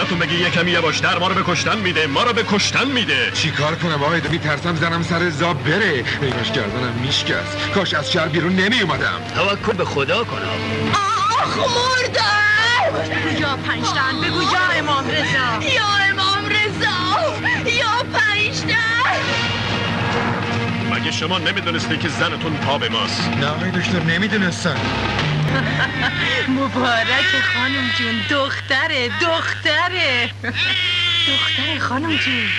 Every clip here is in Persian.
زنتون بگی یکم یواشتر ما رو به کشتن میده، ما رو به کشتن میده. چی کار کنم آقای؟ میترسم زنم سر زاب بره. پیمش کردنم میشکست. کاش از شهر بیرون نمی اومدم. توکل به خدا کن آقا. آخ مردم. یا پنجتن بگو یا امام رضا. یا امام رضا. یا پنجتن. مگه شما نمیدونسته که زنتون پا به ماست؟ نه آقای دکتر نمیدونستم. مبارک خانم جون. دختره خانم جون.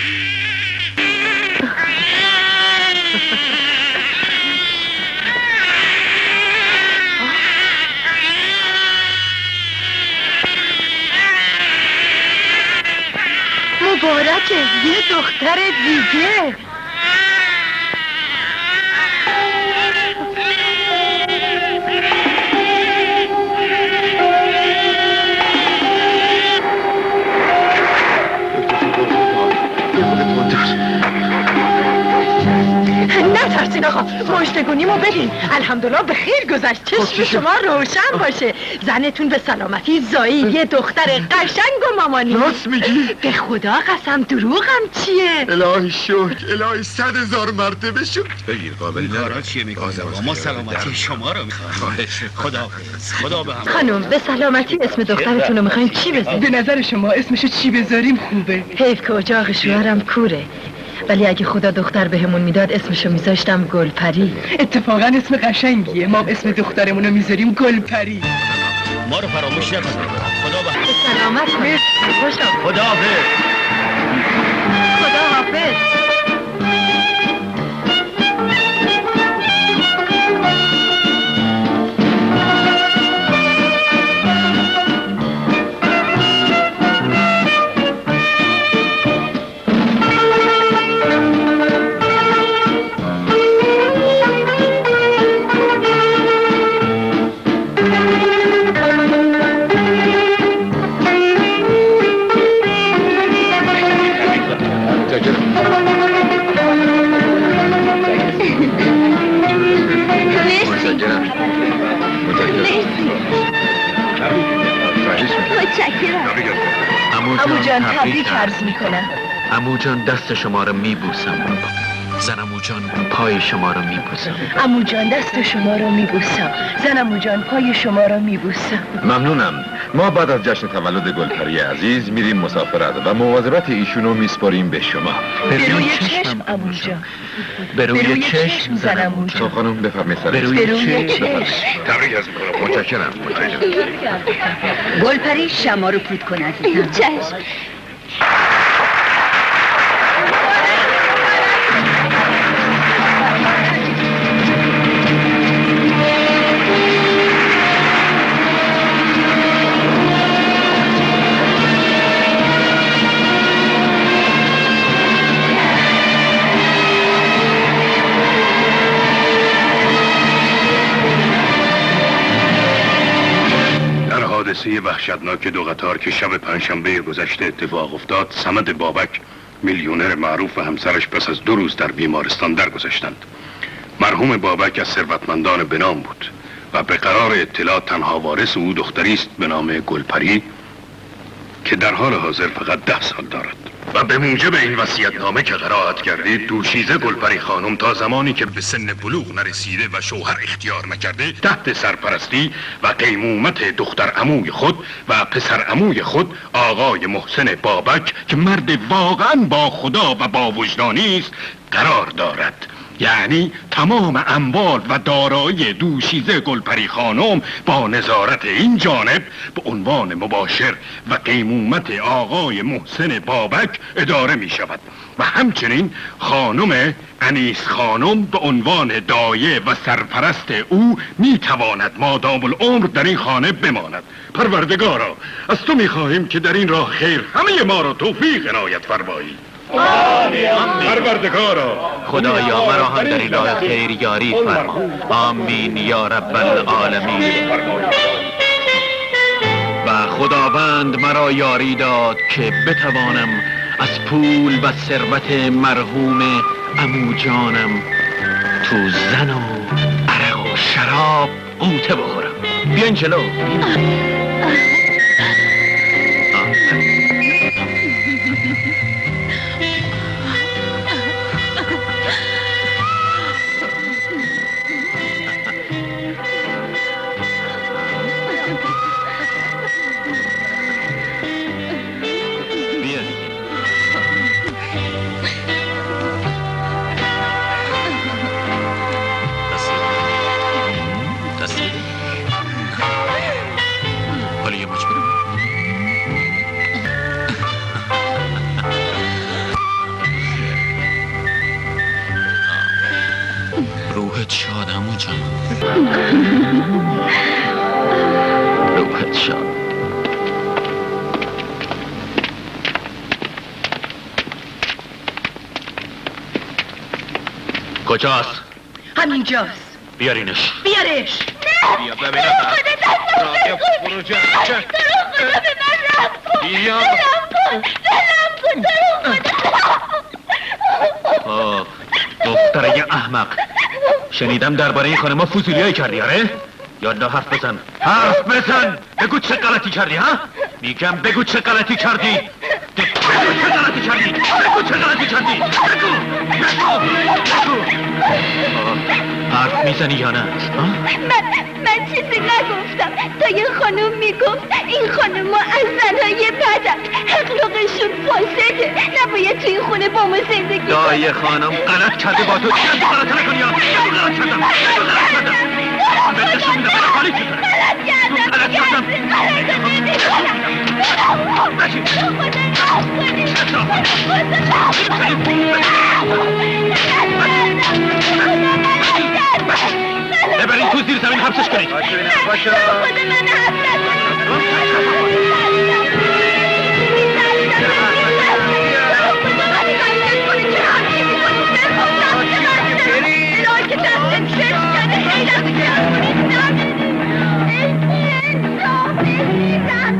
مبارکه یه دختر دیگه. نترسین آقا، مژدگونیمو بدین. الحمدلله به خیر گذشت. چشم شما روشن باشه. زنتون به سلامتی زایی یه دختر قشنگ و مامانی. راست میگی؟ به خدا قسم دروغم چیه؟ الهی شکر، الهی 100,000 مرتبه شکر. بگیر قابل کارا چیه میکنی؟ ما سلامتی شما رو میخوایم. خدا به هم. خانم به سلامتی اسم دخترتون رو میخواین چی بذاریم؟ به نظر شما اسمشو چی بذاریم خوبه؟ حیف که اجاق شوهرم کوره، ولی اگه خدا دختر بهمون میداد اسمشو میذاشتم گلپری. اتفاقا اسم قشنگیه. ما اسم دخترمون رو میذاریم گلپری. ما رو فراموش نکن. خدا به به سلامت کنید. خوشم. خدا حافظ. خدا حافظ. عمو جان تبریک عرض میکنم. عمو جان دست شما رو میبوسم. زن عمو جان پای شما رو میبوسم. عمو جان دست شما رو میبوسم. زن عمو جان پای شما رو میبوسم. ممنونم. ما بعد از جشن تولد گلپری عزیز میریم مسافرت و مواظبت ایشونو میسپاریم به شما. به روی چشم عمو جان. به روی چشم زن عمو خب جان. خانم بفرمایید سر. به روی چشم. تبریک عرض میکنم. متشکرم. گلپری شما رو پود کن عزیزم. چشم. حادثه وحشتناک دو قطار که شب پنجشنبه گذشته اتفاق افتاد، صمد بابک میلیونر معروف و همسرش پس از 2 روز در بیمارستان درگذشتند. مرحوم بابک از ثروتمندان بنام بود و به قرار اطلاع تنها وارث او دختری است به نام گلپری که در حال حاضر فقط 10 سال دارد. و به موجب این وصیت‌نامه که قرائت کردید، دوشیزه گلپری خانم تا زمانی که به سن بلوغ نرسیده و شوهر اختیار نکرده، تحت سرپرستی و قیمومت دختر عموی خود و پسر عموی خود آقای محسن بابک که مرد واقعاً با خدا و با وجدانی است قرار دارد. یعنی تمام اموال و دارایی دوشیزه گلپری خانم با نظارت این جانب به عنوان مباشر و قیمومت آقای محسن بابک اداره می شود و همچنین خانم انیس خانم به عنوان دایه و سرپرست او می تواند مادام العمر در این خانه بماند. پروردگارا از تو می خواهیم که در این راه خیر همه ما را توفیق عنایت فرمایی. پروردگارا خدایا مرا هم در این راه خیر یاری فرما. آمین یا رب العالمین. و خداوند مرا یاری داد که بتوانم از پول و ثروت مرحوم عمو جانم تو زن و عرق و شراب قوطه بخورم. بیاین جلو. کجاست؟ همینجاست. بیارینش. بیارش. بیا ببینم. راقب برو جا. بیا. آه، دختره احمق. شنیدم درباره این خانم فضولیایی کردی آره؟ یالا حرف بزن. حرف بزن. بگو چه غلطی کردی ها؟ میگم بگو چه غلطی کردی. بگو چه غلطی کردی. بگو چه غلطی کردی. بگو. حرف میزنی یا نه؟ من چیزی نگفتم. تا یه خانم میگفت این خانم ها از زنهای بدن، اخلاقشون فاسده، نباید توی این خونه با ما زندگی کنم. دایی خانم غلط کرده با تو. چه غلط نکنی ها؟ غلط کردم. غلط کردم. بهتشون میده خالی چیزه. غلط کردم. ببرین تو زیر زمین حبسش کنید. باشه.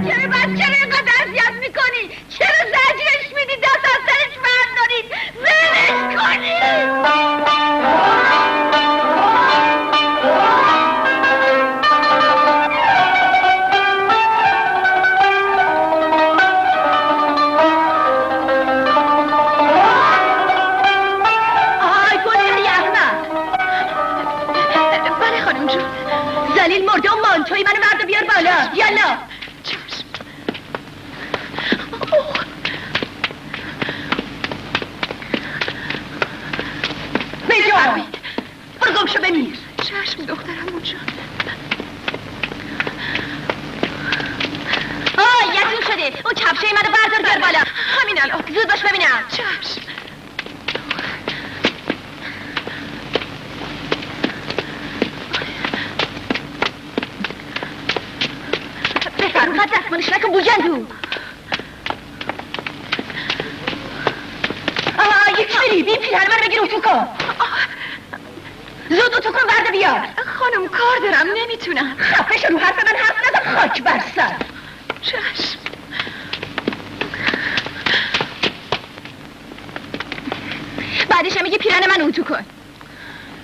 چرا بچه رو اینقدر اذیت میکنی؟ چرا زجرش میدی؟ دست از سرش بردارید، ولش کنید. زلیل مرده و مانتوی منو برد و بیار بالا. یالا. بجا برو گم شو بمیر. چشم دخترم جان. یتون شده. اون کفشه منو بردار بیار بالا. همین الان. زود باش ببینم. چشم. فقط دستمانش نکن بوجندو. یک بری بی پیرهن من بگیر اتو کن. زود اتو کن برده بیار. خانم کار دارم نمیتونم. خفه شو، رو حرف من حرف نزن. خاک بر سر. چشم. بعدش هم میگی پیرهن من اتو کن.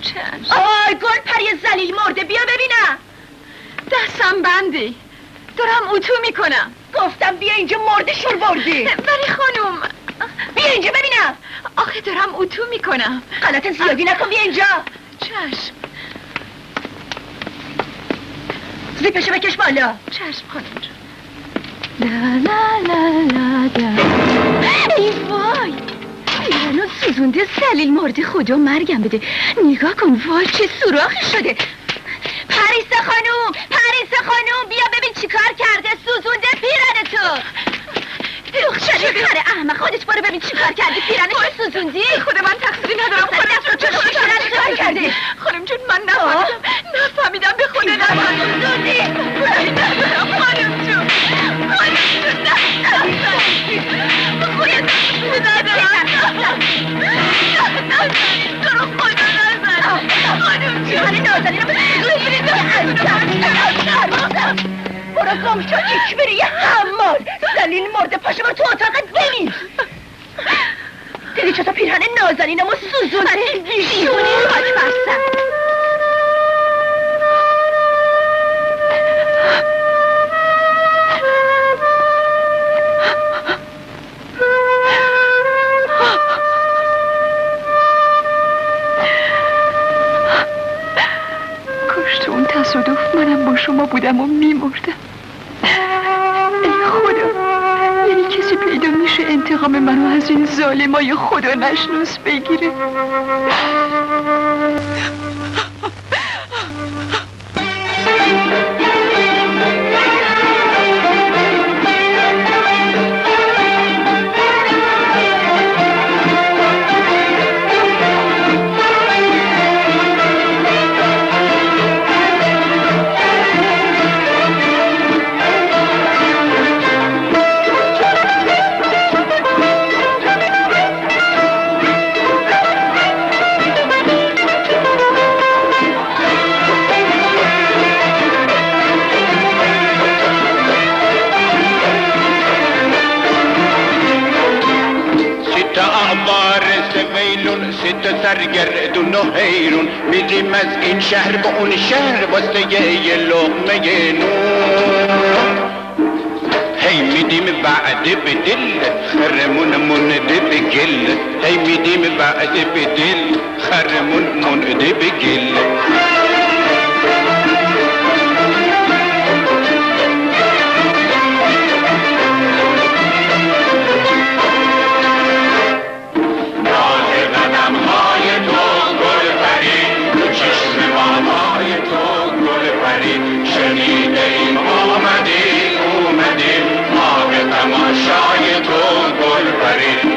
چشم. گل پری زلیل مرده بیا ببینم. دستم بندی. دارم اتو میکنم. گفتم بیا اینجا مرده شور بردی. ولی خانم بیا اینجا ببینم. آخه دارم اتو میکنم. غلط زیادی نکن، بیا اینجا. چشم. زیپشو بکش بالا. چشم خانم جان. لا لا لا لا دا. ای وای، پیرهنو سوزونده زلیل مرده، خدا مرگم بده. نگاه کن، وای چه سوراخی شده. پریسا خانوم بیا ببین چی کار کرده. سوزونده پیرهن تو. چه خره احمق، خودت برو ببین چی کار کردی. پیرهنشو سوزوندی. خود من تقصیری ندارم. خانم جان چی کار کردی؟ خانم جون من نفهمیدم به خود نفهمیدم. سوزوندی. ندارم خانم جون. باید ندارم. تو رو خدا نزن. خانم جون. من نازنی رو برو گم شو، یک بری یه حمال. زلیل مرده، پاشو برو تو اتاقت بمیر. دیدی چطور پیرهن نازنینمو سوزونده؟ بیشونی خاک برسن. کاش تو اون تصادف منم با شما بودم و میمردم. ای خدا، یعنی کسی پیدا میشه انتقام منو از این ظالمای خدا نشناس بگیره. قیلون ست سرگردون و حیرون میریم از این شهر به اون شهر واسه یه لقمه نون هی میدیم وعده به دل خرمون منده به گل هی میدیم وعده به دل خرمون منده به گل تماشای تو گل پرید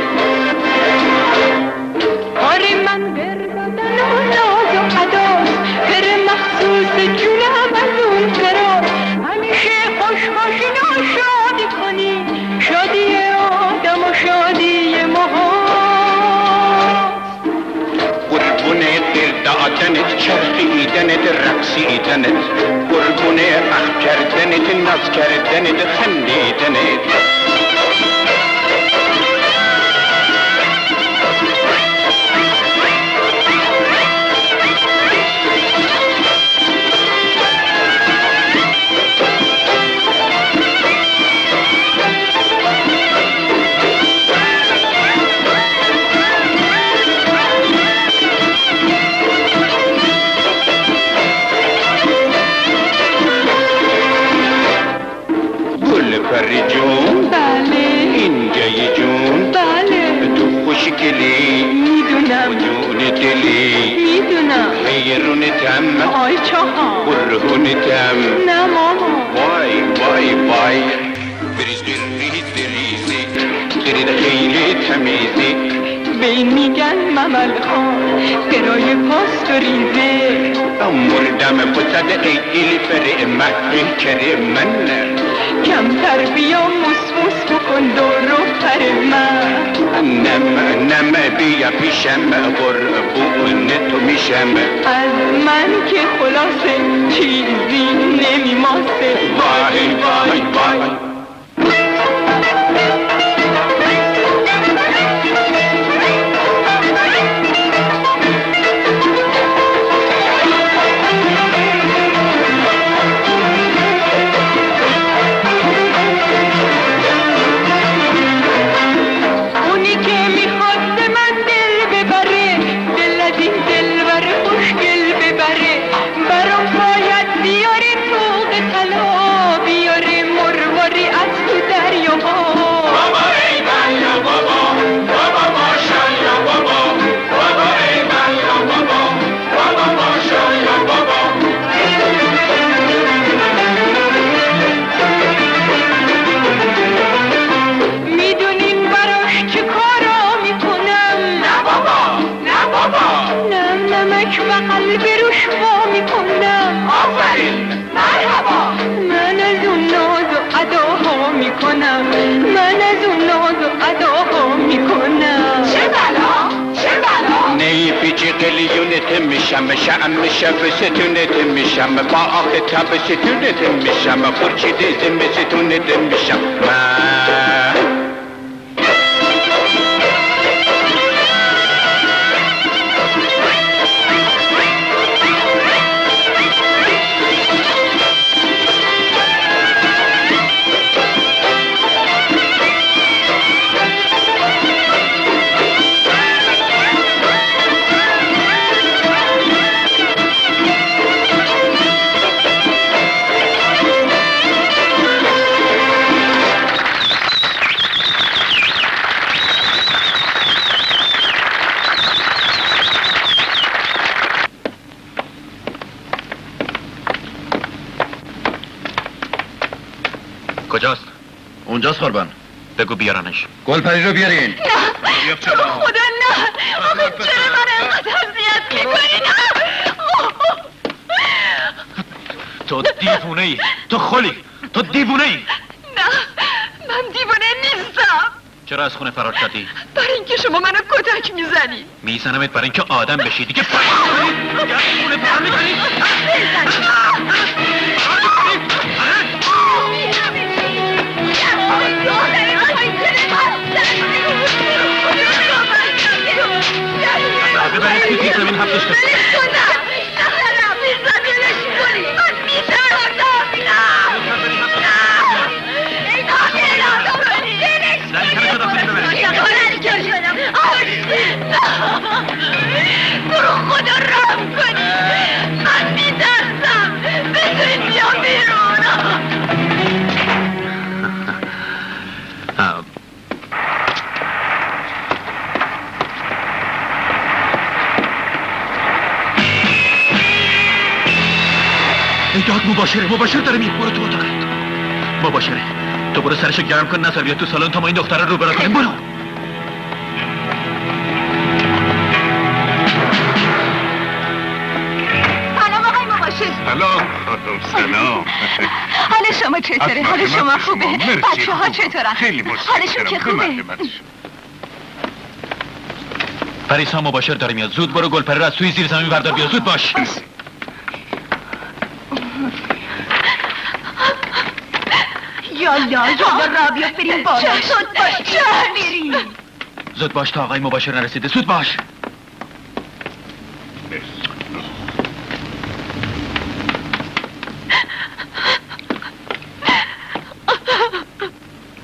آره من بربدن و ناز و عداست پر مخصوص جونم از اون قرار همیشه خوش ناشادی کنی شادی آدم و شادی ماهاست قربونه دل دادنت چرخیدنت رقصیدنت قربونه اخ کردنت ناز کردنت خندیدنت پری جون بله اینجای جون بله تو خوشگلی میدونم جون دلی میدونم حیرونتم آی چاها قرهونتم نه ماما وای وای وای بریز ریزی درید خیلی تمیزی به این میگن ممل خان قرای پاست و ریزه مردم بسد ایلی فری محقی کری من کمتر بیا موس بکن دور و پر من نم بیا پیشم قربون تو میشم از من که خلاصه چیزی نمیماسه وای وای وای میشم شعم شب ستونت میشم با آخ تب ستونت میشم خورشید زم ستونت میشم من کجاست؟ اونجاست قربان. بگو بیارنش. گلپری رو بیارین. نه تو خدا نه آخه چرا من اینقدر اذیت میکنی نه تو دیوونه ای، تو خلی، تو دیوونه ای. نه من دیوانه نیستم. چرا از خونه فرار شدی؟ برای اینکه شما منو کتک میزنی. میزنمت برای اینکه آدم بشی دیگه خونه فرار میکنی؟ مباشر داره میاد. برو تو اتاقت. مباشره تو برو سرشو گرم کن، نذار بیاد تو سالن تا ما این دختر رو برا کنیم. برو. سلام آقای مباشر. سلام سلام. حال شما چطوره؟ حال شما خوبه؟ بچه ها چطورن؟ خیلی حالشون که خوبه؟ پریسا مباشر داره میاد. زود برو گلپری رو از توی زیر زمین بردار بیا. زود باش. یالا رابیا بریم بالا. زود باش بریم. زود باش تا آقای مباشر نرسیده. زود باش.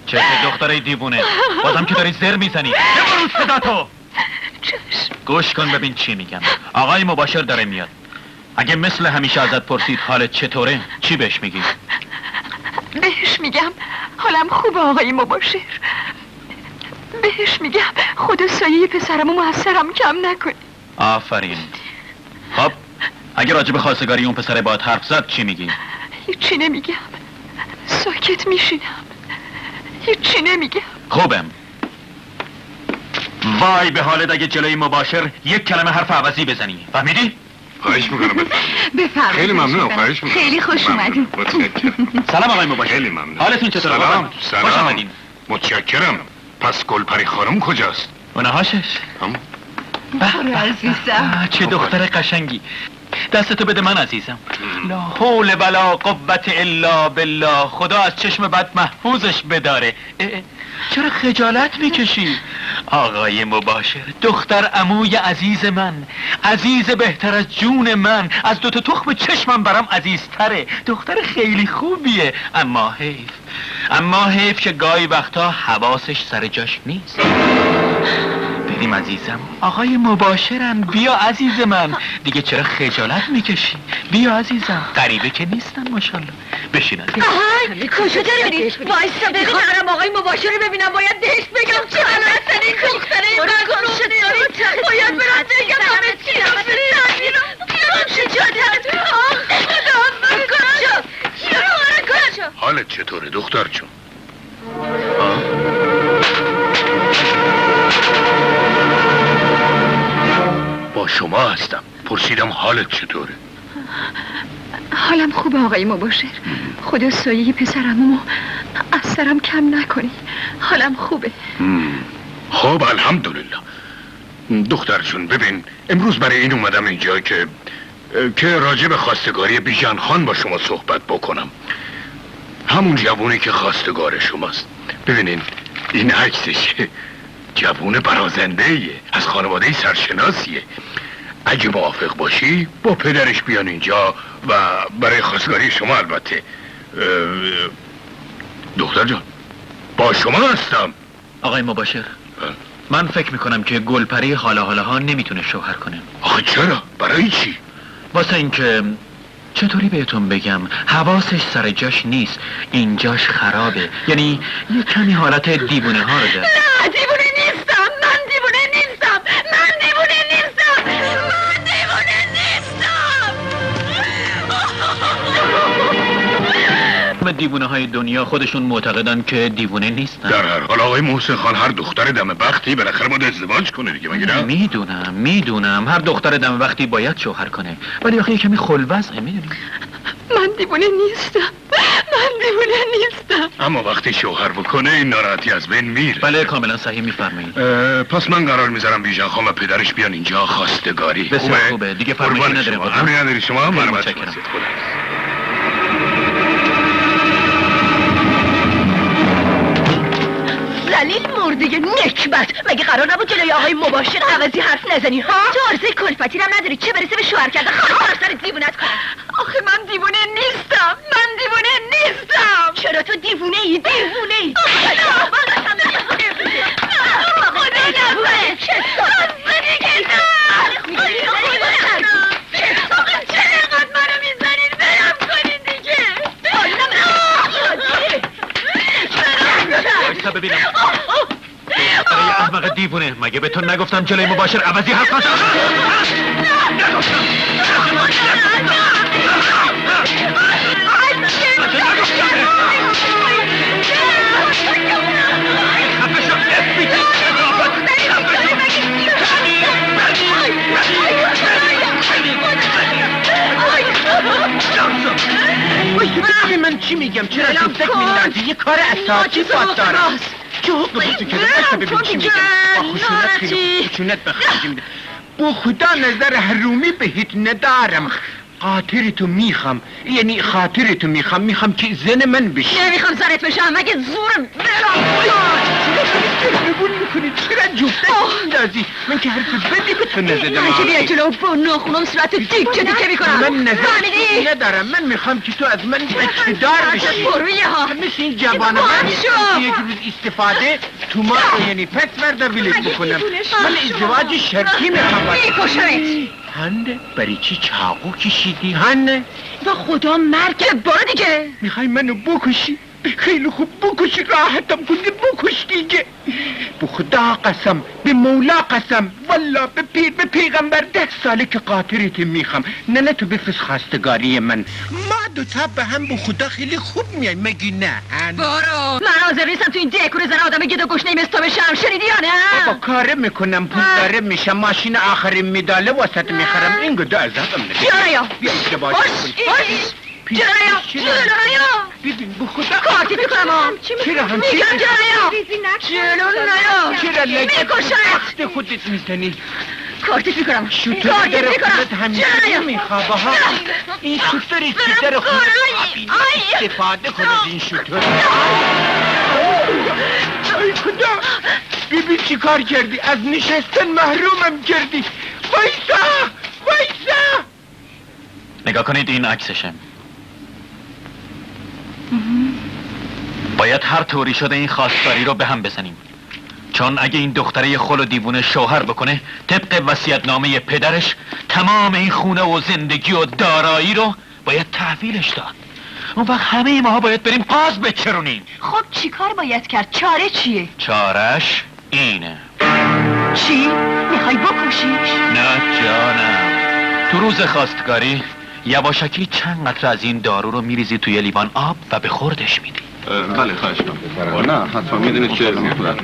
چه دختره دیوونه، بازم که داری زر میزنی. ببرو صدا تو. گوش کن ببین چی میگم. آقای مباشر داره میاد. اگه مثل همیشه ازت پرسید حالت چطوره، چی بهش میگی؟ بهش میگم حالم خوبه آقای مباشر. بهش میگم خدا سایه پسرمو محسرم کم نکنی. آفرین. خب اگه راجب خواستگاری اون پسر باهات حرف زد چی میگی؟ هیچی نمیگم، ساکت میشینم، هیچی نمیگم. خوبم. وای به حالت اگه جلوی مباشر یک کلمه حرف عوضی بزنی. فهمیدی؟ خواهش میکنم بفرمایید. خیلی ممنون. خواهش میکنم. خیلی خوش اومدین. متشکرم. سلام آقای مباشر. خیلی ممنون. حالتون چطوره؟ سلام. خوش آمدین. متشکرم. پس گلپری خانم کجاست؟ اونهاشش. برو عزیزم. چه دختر قشنگی. دستتو بده من عزیزم. لا حول ولا قوت الا بالله. خدا از چشم بد محفوظش بداره. چرا خجالت میکشی؟ آقای مباشر، دختر عموی عزیز من، عزیز بهتر از جون من، از دوتا تخم چشمم برام عزیزتره. دختر خیلی خوبیه، اما حیف که گاهی وقتا حواسش سر جاش نیست. بریم عزیزم. آقای مباشرن. بیا عزیز من. دیگه چرا خجالت میکشی؟ بیا عزیزم. غریبه که نیستن ماشاءالله. بشین عزیزم. آهای کجا داری میری؟ وایسا ببینم آقای مباشر رو ببینم. باید بهش بگم چه حالت این دختره مردم شده داری. باید برم بگم همه چی رو شجاعت. آه خدا کجا؟ حالت چطوره دختر جون؟ با شما هستم. پرسیدم حالت چطوره؟ حالم خوبه آقای مباشر. خدا سایه پسرمو از سرم کم نکنی. حالم خوبه. خب الحمدلله. دختر جون ببین، امروز برای این اومدم اینجا که راجع به خواستگاری بیژن خان با شما صحبت بکنم. همون جوونی که خواستگار شماست. ببینین این عکسشه. جوون برازنده‌ایه، از خانواده سرشناسیه. اگه موافق باشی با پدرش بیان اینجا و برای خواستگاری شما. البته دختر جان با شما هستم. آقای مباشر، من فکر میکنم که گلپری حالا نمیتونه شوهر کنه. آخه چرا؟ برای چی؟ واسه اینکه چطوری بهتون بگم، حواسش سر جاش نیست. اینجاش خرابه. یعنی یه کمی حالت دیوونه ها رو داره. نه دیوونه نیستم. من دیوونه نیستم. دیوونه های دنیا خودشون معتقدن که دیوونه نیستن. در هر حال آقای محسن خان، هر دختر دم وقتی بالاخره باید ازدواج کنه دیگه، مگه نه؟ میدونم هر دختر دم وقتی باید شوهر کنه، ولی آخه یه کمی خلوزه. میدونی من دیوونه نیستم. اما وقتی شوهر بکنه این ناراحتی از بین میره. بله کاملا صحیح میفرمایید. پس من قرار میذارم بیژن خان و پدرش بیان اینجا خواستگاری. بسیار خوبه. دیگه فرمایشی نداره. امری نداری شما. متشکرم. ذلیل مرده نکبت. مگه قرار نبود جلوی آقای مباشر عوضی حرف نزنی ها؟ تو عرضه کلفتی هم نداری، چه برسه به شوهر کردن. خواهر سر دیوونت کنم. آخه من دیوونه نیستم. چرا تو دیوونه ای؟ ببینم دختره احمق دیوونه، مگه به تو نگفتم جلوی مباشر عوضی حرف نزن؟ چی میگم؟ چرا تو فکر میندازی؟ یه کار اساسی باید دارم. چه حقوقی تو کده؟ بسته ببین چی میگم. با خشونت خیلی خشونت بخواهیم. با خدا نظر حرومی بهت ندارم. خاطرتو میخوام، یعنی خاطرتو میخوام که زن من بشی. نمیخوام زنت بشم مگه زورم نگون میکنی چرا جفته میندازی؟ من که حرف بدی به تو نزدم. من که بیای جلو با ناخونم صورت دیگه میکنم. من نظر ندارم. من میخوام که تو از من بچه‌دار بشی. برویه ها مثل این جوان من یک روز استفاده تو ما یعنی پس ورده ولش بکنم. من ازدواج شرطی میخوام. میکشمت. هنده برای چی چاقو کشیدی هنده؟ با خدا مرگ برو دیگه. میخوای منو بکشی؟ خیلی خوب بکشی، راحتم کنی، بکش دیگه. به خدا قسم، به مولا قسم، والله به پیر به پیغمبر 10 ساله که خاطرت میخوام. نه تو بفرست خواستگاری من. ما دوتا به هم به خدا خیلی خوب میای مگی نه؟ برو. من حاضر نیستم تو این دکور زن آدم گید و گشنه مثل تو بشم. شنیدی یا نه؟ بابا کاره میکنم، پولداره میشم، ماشین آخرین میداله واسط میخرم. این گده عذابم نده. جرایا بیا ازدواج کن. جرایا ببین به خدا کارتی میکنم. چرا همچین میگم جرایا چرا لگت میکشم. وقت خودت میزنی؟ کارتی میکنم. شوتر در خودت همیشه میخوابه ها. این شوتری که در خودت استفاده کن از این شوتر. ای خدا ببین چی کار کردی؟ از نشستن محرومم کردی. وایسا نگاه کنید این عکسشه. باید هر طوری شده این خواستگاری رو به هم بزنیم، چون اگه این دختره خل و دیوونه شوهر بکنه طبق وصیت‌نامه پدرش تمام این خونه و زندگی و دارایی رو باید تحویلش داد. اون وقت همه ماها باید بریم قاز بچرونیم. خب چی کار باید کرد؟ چاره چیه؟ چارش اینه. چی؟ میخوای بکشیش؟ نه جانم، تو روز خواستگاری یواشکی چند قطره از این دارو رو میریزی توی لیوان آب و به خوردش میدی. بله خواهش کنم. نه حتما میدونید که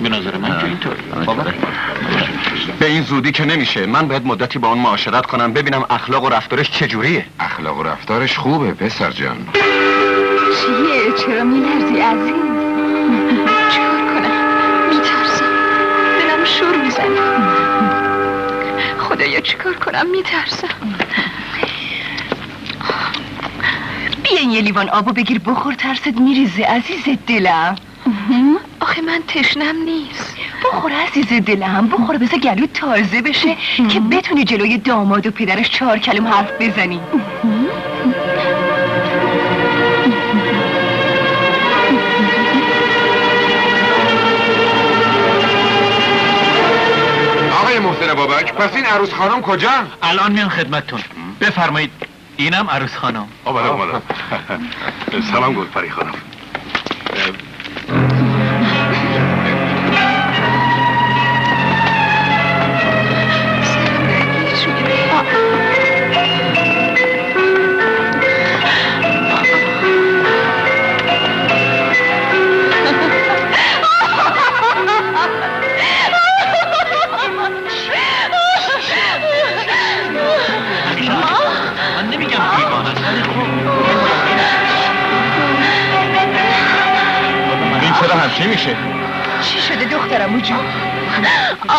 به نظر من که اینطور. بابا به این زودی که نمیشه. من باید مدتی با اون معاشرت کنم ببینم اخلاق و رفتارش چجوریه. اخلاق و رفتارش خوبه پسر جان. چیه؟ چرا میلرزی عزیز؟ چیکار کنم؟ میترسم. دلم شور میزنه. خدایا چیکار کنم؟ میترسم. بیا این یه لیوان آبو بگیر بخور، ترست میریزه عزیز دلم. آخه من تشنم نیست. بخور عزیز دلم، بخور بذار گلو تازه بشه که بتونی جلوی داماد و پدرش 4 کلمه حرف بزنی. آقای محسن بابک، پس این عروس خانم کجا؟ الان میان خدمتتون. بفرمایید. اینم عروس خانم. اومدم. سلام گلپری خانم. من نمیگم دیوانه است، ولی خب این چرا همچی میشه؟ چی شده دخترم اونجا؟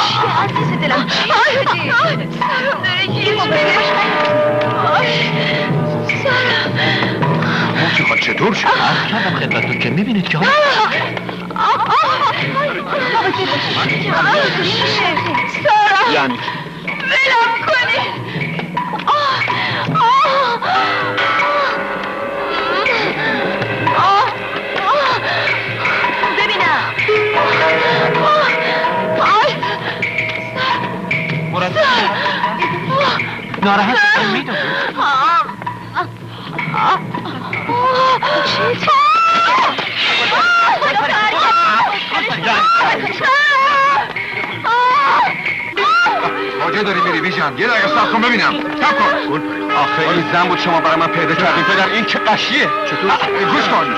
چیه عزیز دلم؟ چی شده؟ سرم داره گیرش بده. سرم چقدر چطور شد؟ عرض کردم خدمتتون که میبینید که حالا سارا یعنی ولم کنی. ببینم ناراحت میدونم. کجا داری میری بیجان؟ یه دقیقه صبر کن ببینم. صبر کن. آخه این زن بود شما برای من پیدا کردین پدر. این که قشیه. چطور؟ گوش کن.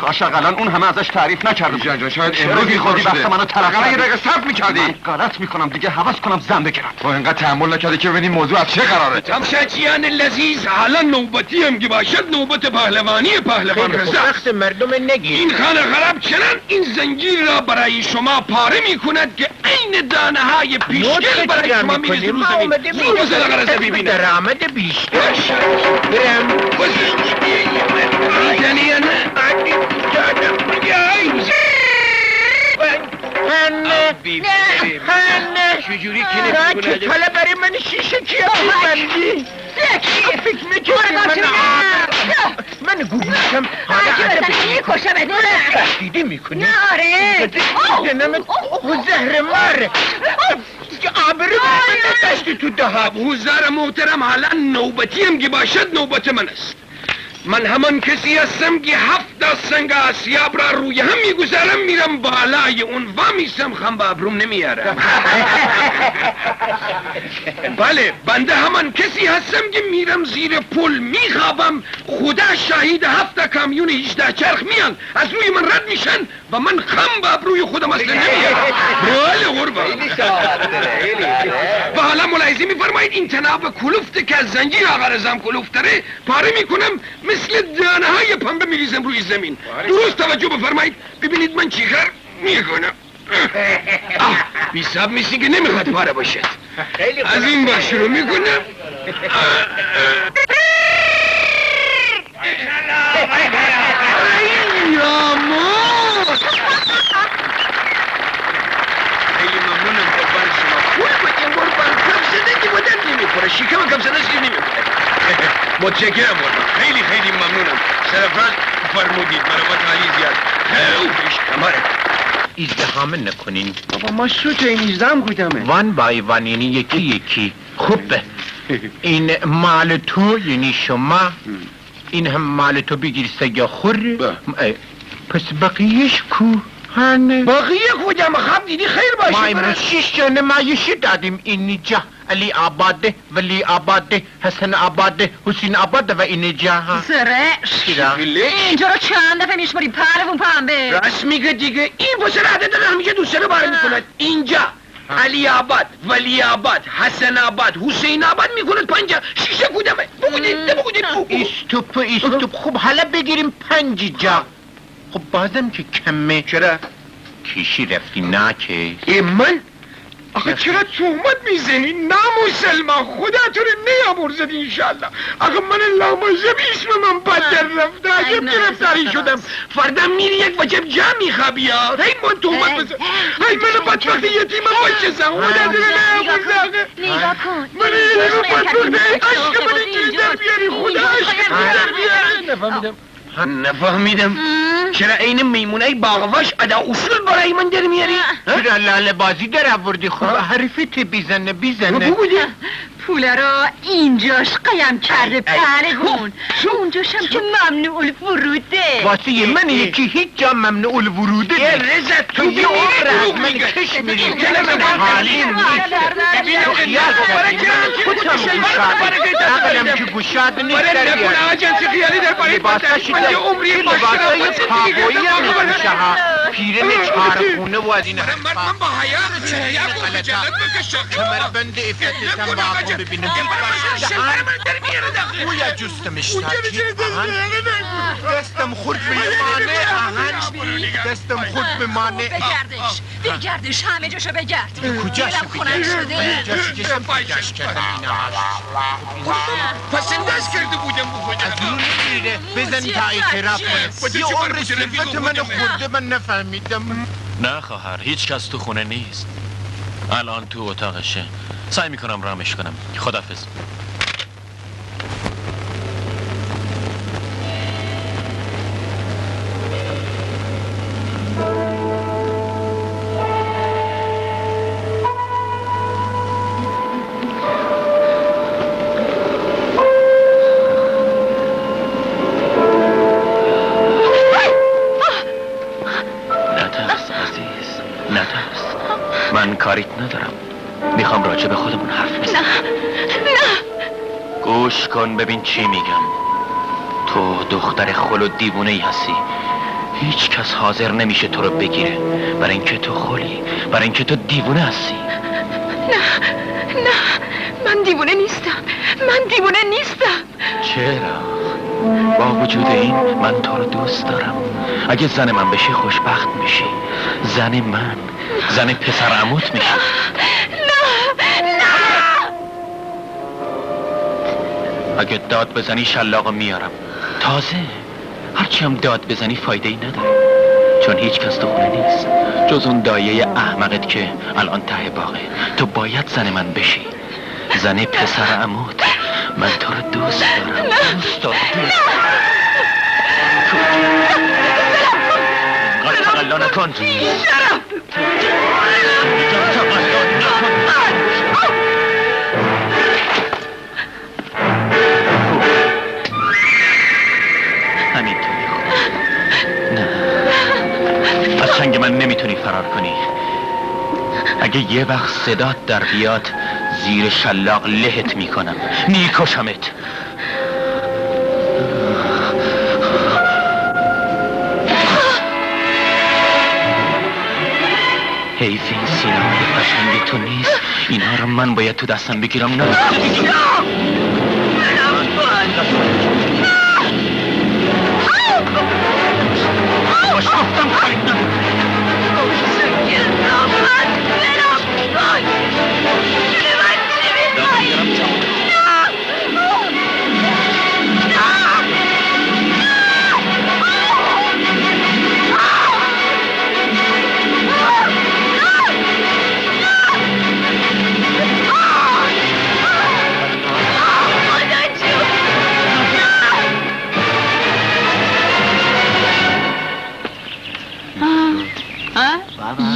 عاشق الان اون همه ازش تعریف نکردم. ایشان جان شاید چرا امروز بی خودی شده. بحث منو طرف اقلا یه کردی؟ دقیقه صبر میکردی. من غلط میکنم دیگه حوض کنم زن بگیرم. تو اینقدر تحمل نکردی که ببینی موضوع از چه قراره. تمشاچیان لذیذ حالا نوبتی هم که باشد نوبت پهلوانی پهلوان رضا. سخت مردم نگیر. این خانه خراب چنان این زنجیر را برای شما پاره می کند که عین دانه های پیشگل برای شما میریزه رو زمین. زور بزن اگر از ببینم. درآمد بیشتر. برم. میدنی یا نه؟ چجوری که حالا برای من شیشه کیا میبندی؟ فکر میکنی من گوشم تهدیدی میکنی؟ جنمت زهر مار آبرو من نتشتی تو دهاب. حضار محترم حالا نوبتی هم که باشد نوبت من است. من همان کسی هستم که 7 سنگ آسیاب را روی هم میگذارم میرم بالای اون و میسم خم به ابروم نمیارم. بله بنده همان کسی هستم که میرم زیر پل میخوابم خدا شاهید 7 کامیون 18 چرخ میان از روی من رد میشن و من خم به ابروی خودم اصلا نمیارم. بله قربان. و حالا ملاحظه میفرمایید این تناب کلوفت که از زنجیر آقا رضام کلوفتره پاره میکنم مثل دانه های پنبه میریزم روی زمین. درست توجه بفرمایید ببینید من چیکار میکنم. بیساب میسی که نمیخواد پاره باشد. از این بار شروع میکنم. خیلی ممنونم قربان شما. پول بدین قربان. کم زدگی بودن نمیخوره. شکم کم زدگی نمیخوره. متشکرم قربان. خیلی خیلی ممنونم. سرفراز فرمودید برای تعالی زیاد. اوش کمره. ازدهام نکنین. بابا ما سوت این ازدهم بودمه. وان بای وان یعنی یکی یکی. خوبه. این مال تو یعنی شما. این هم مال تو بگیر سگا خوره. پس بقیهش کو؟ هنه باقیه کجا مخاب دیدی خیر باشه. ما امروز 6 جا نمایشی دادیم اینجا. علی آباده، ولی آباده، حسن آباده، حسین آباده و اینجا. زرش اینجا رو چند دفعه میشماری پهلوان پنبه. راست میگه دیگه. این پسر عدد داره همیشه دوسته رو باره میکند. اینجا علی آباد، ولی آباد، حسن آباد، حسین آباد میکند 5 6 کودمه. بگودید ایستوپ خوب حالا بگیریم 5 جا. خب بازم که کمه. چرا؟ کیشی رفتی ناکه. من؟ آخه چرا تهمت میزنی؟ نامسلمان خدا تو رو نیامرزد انشالله. آخه من لامازه اسم من بدر رفته. عجب گرفتاری شدم. فردا میری یک وجب جا میخوابی ها. هی من تهمت بزن. هی من بدبخت یتیمم بچه خدا تو رو نیامرزد. نگاه کن. من اینو بدبخت عشق من اینجوری در بیاری. خدا عشق من در بیاری. نفهمیدم. چرا این میمونه باغواش ادا اصول برای من در میاری؟ چرا لاله بازی در آوردی؟ خوب حرفت بیزنه. پول رو اینجاش قیم کرده پهلوان. اونجاشم که ممنوع الوروده. واسه من یکی هیچ جا ممنوع الوروده. یه رزت تو یه عمر از من کش میری. حالیم نیست. خیال عقلم که گوشاد نیست در بیاد. لباساشی در لباسای کابویی هم میشه ها. پیرن چارخونه و از این من با حیات چه گفت جلد بکشم. کمربند افت با آقا ببینم. بویا جست مشتاکی دستم خورد به مانه. دستم خورد به مانه. بگردش همه جاشو بگرد. کجاش خونک شده. کجاش کرده پس انداز کرده بودم از اون میره بزن تا اعتراف کنه. یه عمر صفت منو خورده من نفهمیدم. نه خواهر هیچ کس تو خونه نیست. الان تو اتاقشه. سعی میکنم رامش کنم. خداحافظ. من کاریت ندارم. میخوام راجع به خودمون حرف بزنم. نه گوش کن ببین چی میگم. تو دختر خل و دیوونه ای هستی. هیچ کس حاضر نمیشه تو رو بگیره، برای اینکه تو خلی، برای اینکه تو دیوونه هستی. نه من دیوونه نیستم، من دیوونه نیستم. چرا؟ با وجود این من تو رو دوست دارم. اگه زن من بشی خوشبخت میشی. زن من، زن پسر عموت میشی. نه اگه داد بزنی شلاقو میارم. تازه هرچی هم داد بزنی فایده ای نداره، چون هیچ کس تو خونه نیست جز اون دایه احمقت که الان ته باغه. تو باید زن من بشی، زن پسر عموت. من تو رو دوست دارم. دوست دارم. تقلا نکن. همینطوری خوب. نه، از چنگ من نمیتونی فرار کنی. اگه یه وقت صدات در بیاد زیر شلاق لهت میکنم، میکشمت. حیف این سینه‌های قشنگ تو نیست. اینها رو من باید تو دستم بگیرم. نه باش گفتم خرید ندارم.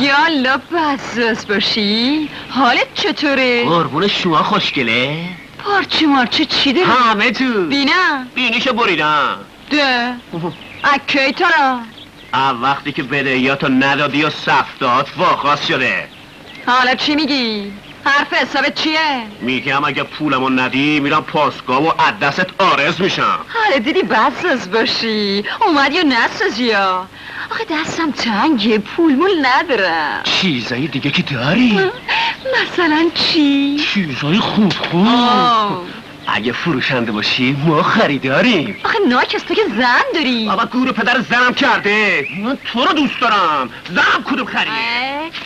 یالا بزاز باشی. حالت چطوره؟ قربون شما خوشگله. پارچه مارچه چی داری؟ همه تو بینم بینیشو بریدم. ده اکی تا را وقتی که بدهیاتو ندادی و صف داد واخواست شده. حالا چی میگی؟ حرف حسابت چیه؟ میگم اگه پولمو ندی میرم پاسگاه و از دستت عارض میشم. حالا دیدی بزاز باشی. اومد یا نسازی یا؟ آخه دستم تنگه، پولمول ندارم. چیزایی دیگه که داری؟ مثلا چی؟ چیزایی خوب. اگه فروشنده باشی ما خریداریم. آخه ناکس تو که زن داری. بابا گور پدر زنم کرده. من تو رو دوست دارم. زنم کدوم خریده؟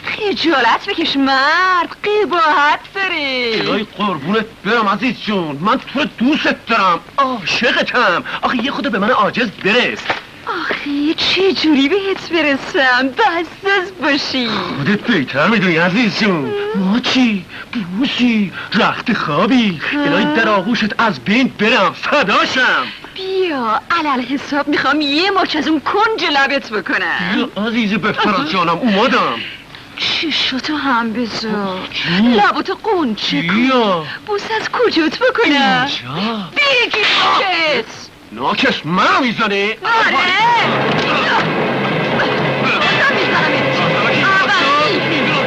خجالت بکش مرد، قباحت داری. الهی قربونت برم عزیز جون، من تو رو دوست دارم، عاشقتم. آخه یه خود به من عاجز برس. آخه چه جوری بهت برسم؟ بزاز باشی. خودت بهتر میدونی عزیز جون. ما چی؟ بوسی؟ رخت خوابی؟ الهی در آغوشت از بین برم فداشم. بیا علل حساب میخوام یه مچ از اون کنج لبت بکنم. بیا عزیز بفراد جانم اومدم. چشاتو هم بذار، لباتو قنچه کن. بیا بوس از کجات بکنم؟ اینجا بگی ناکس. ناکس منو میزنی؟ آره بازم میزنمت.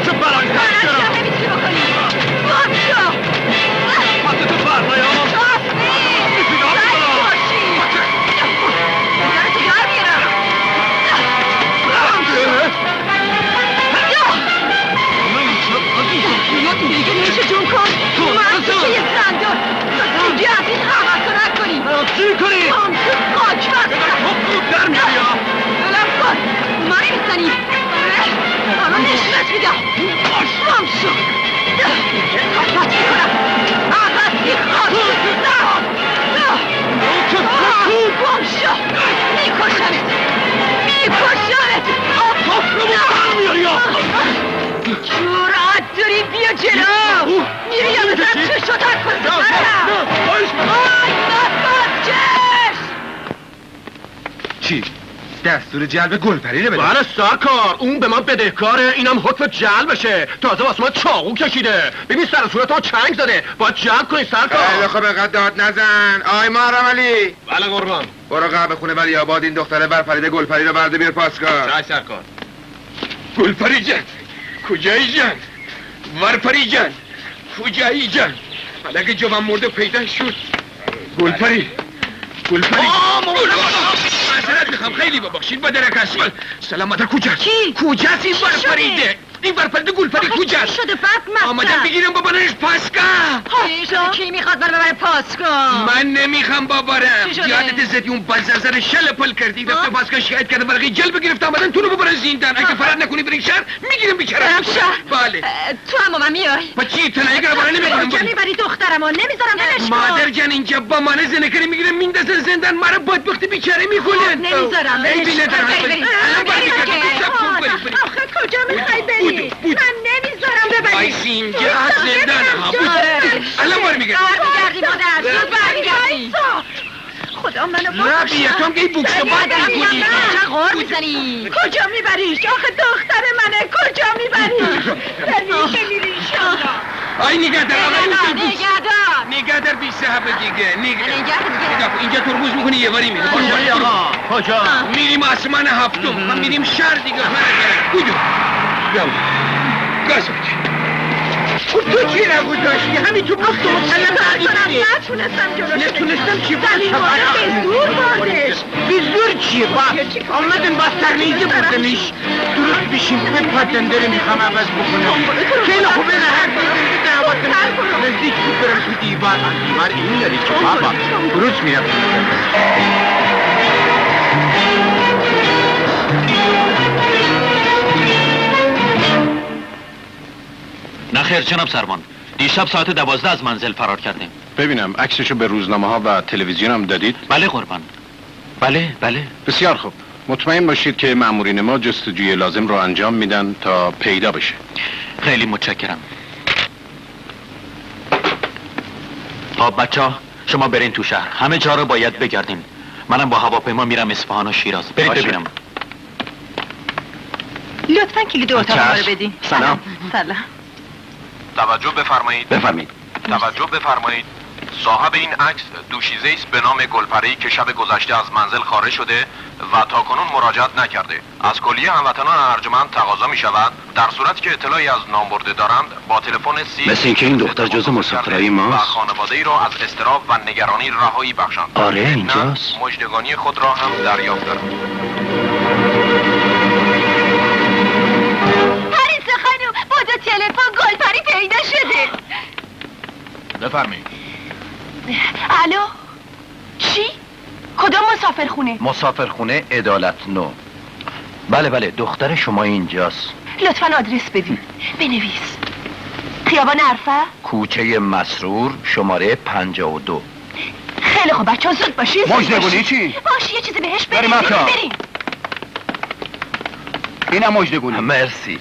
چه برای منم نمیتونی بکنی. باز شو پس تو فرمایا تصمیم سعی باشی. بزنتو در بیارم. دیگه نیشه جون کن. من تو که یه زندان دیگه از این حقیقتو نکنی. چی کنی؟ هم تو خاک خوب در میاری ها. بلم کن منی میزنی. الان نشونت میدم. بام شو عقد میکنم. عقد میخواد. بام شو میکشمت. جرأت داری بیا جلو. میری یا بزن چشو تک کن سرم. آی نفت چشم. چی؟ دستور جلب گلپری رو بده. بله سرکار، اون به من بدهکاره، اینم حکم جلبشه. تازه واسه من چاقو کشیده. ببین سر صورت ها چنگ زده، باید جلب کنی سرکار. خیلی خب اینقدر داد نزن. آی محرم علی، بله قربان. برو قهوه خونه ولی آباد این دختره برپریده گلپری رو برده بیار پاسگاه. چای سرکار. گلپری جان کجایی جان؟ ورپری جان کجایی جان؟ حالا جوان مرده پیدا شد. گلپری معذرت میخوام خیلی ببخشید با درک اصفال. سلام مادر کجاست؟ چی؟ کجاست این ور پریده؟ این ور پریده گل پری کجاست؟ شده فاطمه؟ آمدم بگیرم ببرنش پاسگاه. کی میخواد منو ببره پاسگاه؟ من نمیخوام ببرم. چی شده؟ یادت زدی اون بازرزر شل پل کردی رفته پاسگاه شکایت کرده ورقه جلب گرفته آمدن تو رو ببرن زندان. اگه فرار نکنی برین شهر میگیرم بیچاره. بله. تو هم با من میای؟ با چی تنهایی گربانه نمیکنم. کجا میبری دخترمو؟ نمیذارم ولش کن. مادر جان اینجا با من زنکری میگیرم میندازن زندان مرا بدبخت بیچاره میکنن. نمیذارم ولش کن. آخه کجا میخوای بری؟ من نمیذارم ببری. وایسی اینجا زندان ها بود. الان بار میگردی. برمیگردی مادر زود برمیگردی. خدا منو بکشه. رابیه تو هم که این بوکس باد میکنی. چه غور میزنی؟ کجا میبریش؟ آخه دختر منه کجا میبریش؟ برمی که میری انشالله. آی نگهدار نگهدار نگهدار بی صحبه دیگه. نگهدار. اینجا ترمز میکنی یه باری میره. کجا؟ میریم آسمان هفتم. هم میریم شهر دیگه. کجا؟ گاز بچه. تو چی نگذاشتی؟ همین تو بخت و مسلم کنم نتونستم جلوش نتونستم چی؟ زمین مادر به زور بردش. به زور چیه با؟ آمدن با سرنیزه بردنش. درست بشیم بپردن داره میخوام عوض بکنم. خیلی خوبه نه هر بزرگی دعوت نزدیک بود برم تو دیوار. دیوار این داری که بابا درست میرم. نخیر جناب سروان، دیشب ساعت 12 از منزل فرار کردیم. ببینم عکسشو به روزنامه ها و تلویزیون هم دادید؟ بله قربان. بله. بسیار خوب. مطمئن باشید که مامورین ما جستجوی لازم رو انجام میدن تا پیدا بشه. خیلی متشکرم. خب بچه‌ها شما برین تو شهر. همه جا رو باید بگردین. منم با هواپیما میرم اصفهان و شیراز. برید ببینم. لطفاً کلید اتاق رو بدین. سلام. توجه بفرمایید. بفرمایید. توجه بفرمایید. صاحب این عکس دوشیزه است به نام گلپری که شب گذشته از منزل خارج شده و تاکنون مراجعت نکرده. از کلیه هموطنان ارجمند تقاضا می شود در صورتی که اطلاعی از نامبرده دارند با تلفن 30 مثل اینکه این دختر جزو مسافرای ماست. و خانواده ای را از اضطراب و نگرانی رهایی بخشند. آره اینجاست. مژدگانی خود را هم دریافت دارند. پریسا خانم با دو تلفن گلپری پیدا شده. بفرمایید. الو چی؟ کدوم مسافرخونه؟ مسافرخونه عدالت نو. بله دختر شما اینجاست. لطفاً آدرس بدین. بنویس. خیابان عرفه؟ کوچه مسرور شماره 52. خیلی خوب بچه‌ها زود باشین. مژدگانی چی؟ باش یه چیزی بهش بدین. بریم. اینم مژدگانی. مرسی.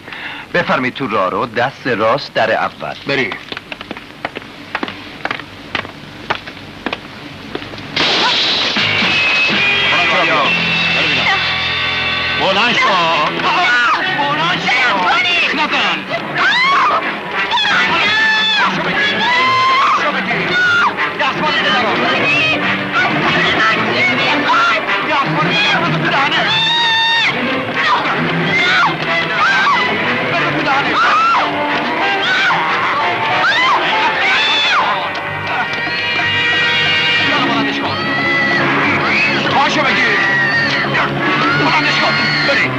بفرمایید تو راهرو دست راست در اول. بریم. بلند شو. نکن. پاشو بگیر. بلندش کن. بریم.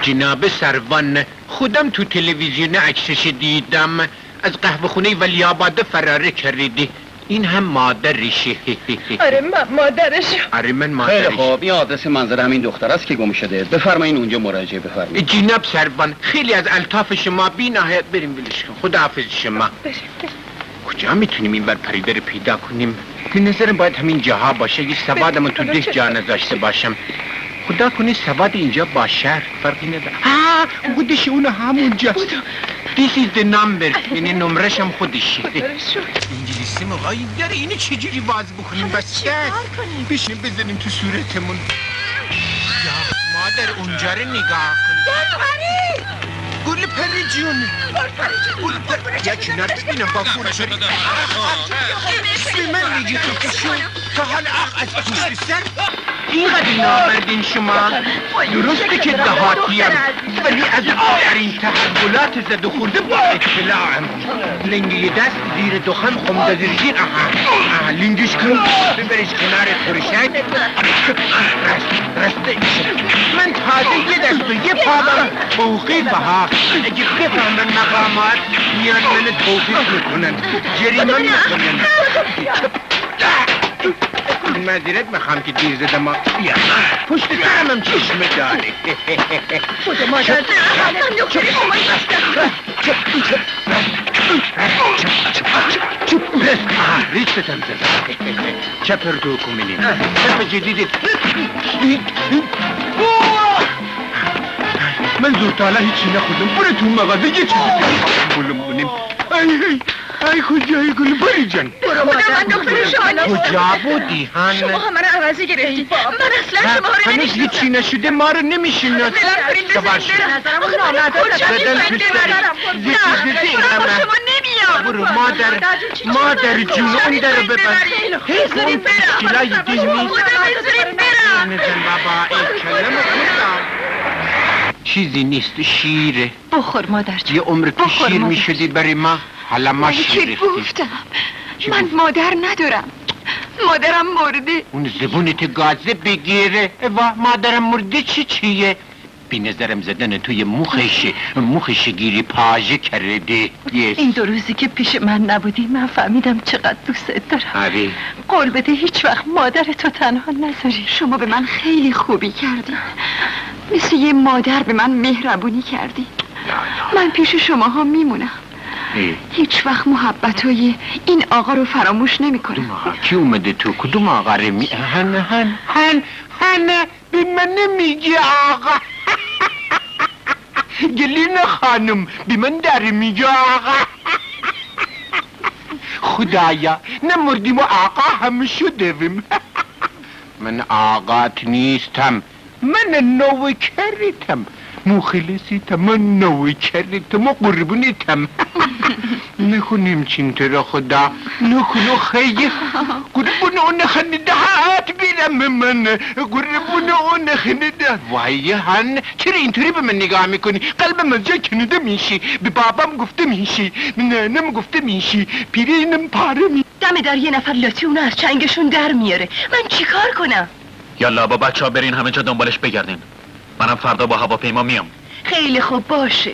جناب سروان خودم تو تلویزیون عکسش دیدم از قهوه خونه ولی آباد فرار کردی. این هم مادرشه. آره مادرش. آره من مادرش. خیلی خوب این آدرس منظر همین دختر است که گم شده. بفرمایین اونجا مراجعه بفرمایید. جناب سروان خیلی از الطاف شما بی نهایت. بریم ولش کن. خداحافظ شما. کجا میتونیم این بر پریده رو پیدا کنیم؟ به نظرم باید همین جاها باشه. یه سوادم تو ده جا نذاشته باشم. خدا کنی سواد اینجا با شهر فرقی نداره. خودش اون همونجاست. This is the number. یعنی نمرش هم خودشه. انگلیسی مقایی داره. اینو چجوری باز بکنیم؟ بس بشین بزنیم تو صورتمون. یا مادر اونجا رو نگاه کن. گل پری جون یکی نبینم با فورش به من میگی خفشون تا حال اخ از پوست سر اینقدر نامردین شما درسته که دهاتیم ولی از آخرین تحولات زد و خورده با اطلاعم لنگی دست زیر دخان خمده زیر شیر لنگش کن ببرش کنار ترشک رسته ایشه من تازه یه دست و یه پا دارم توقیف ها اگه بفهمن مقامات میان من توقیف میکنن جریمه میکنن معذرت میخوام که دیر زدم بیا پشت سرمم چشمه داره خدا مادر من دکتری اومد ریچتم زدم چپر دو کمینیم چپ جدیدت من زورتالا هیچی نخودم برو تو مغازه یه چیزی بولم بونیم ای کجایی گل بری جان برو مادر من دکتر شاهناز کجا بودی هن شما همه رو عوضی گرفتی من اصلا شما رو هنوز هیچی نشده ما رو نمیشناسی سباش برو مادر جون اون در ببن اون پیشکلای دیمی نزن بابا ای کلم خودم چیزی نیست شیره بخور مادر جون یه عمر تو شیر میشدی برای ما حالا ما شیر ریختیم گفتم من مادر ندارم مادرم مرده اون زبونت گازه بگیره و مادرم مرده چیه بی نظرم زدن توی مخش گیری پاژه کرده این 2 روزی که پیش من نبودی من فهمیدم چقدر دوست دارم آره قول بده هیچ وقت مادر تو تنها نذاری شما به من خیلی خوبی کردی مثل یه مادر به من مهربونی کردی من پیش شماها میمونم هیچ وقت محبتای این آقا رو فراموش نمیکنم کی اومده تو کدوم آقا رو هن به من نمیگی آقا گلین خانم به من در میگی آقا خدایا نمردیم و آقا هم شدیم من آقات نیستم من نوکرتم مخلصیتم من نوکرتم و قربونیتم نکنیم چین تو را خدا نکنو خیلی قربون اون خنده هات بیرم من قربون اون خنده وای هن چرا اینطوری به من نگاه میکنی قلبم از جا کنده میشی به بابام گفته میشی به ننم گفته میشی پیرینم پاره می دم در یه نفر لاتی اونو از چنگشون در میاره من چیکار کنم یالا با بچه ها برین همه جا دنبالش بگردین منم فردا با هواپیما میام خیلی خوب باشه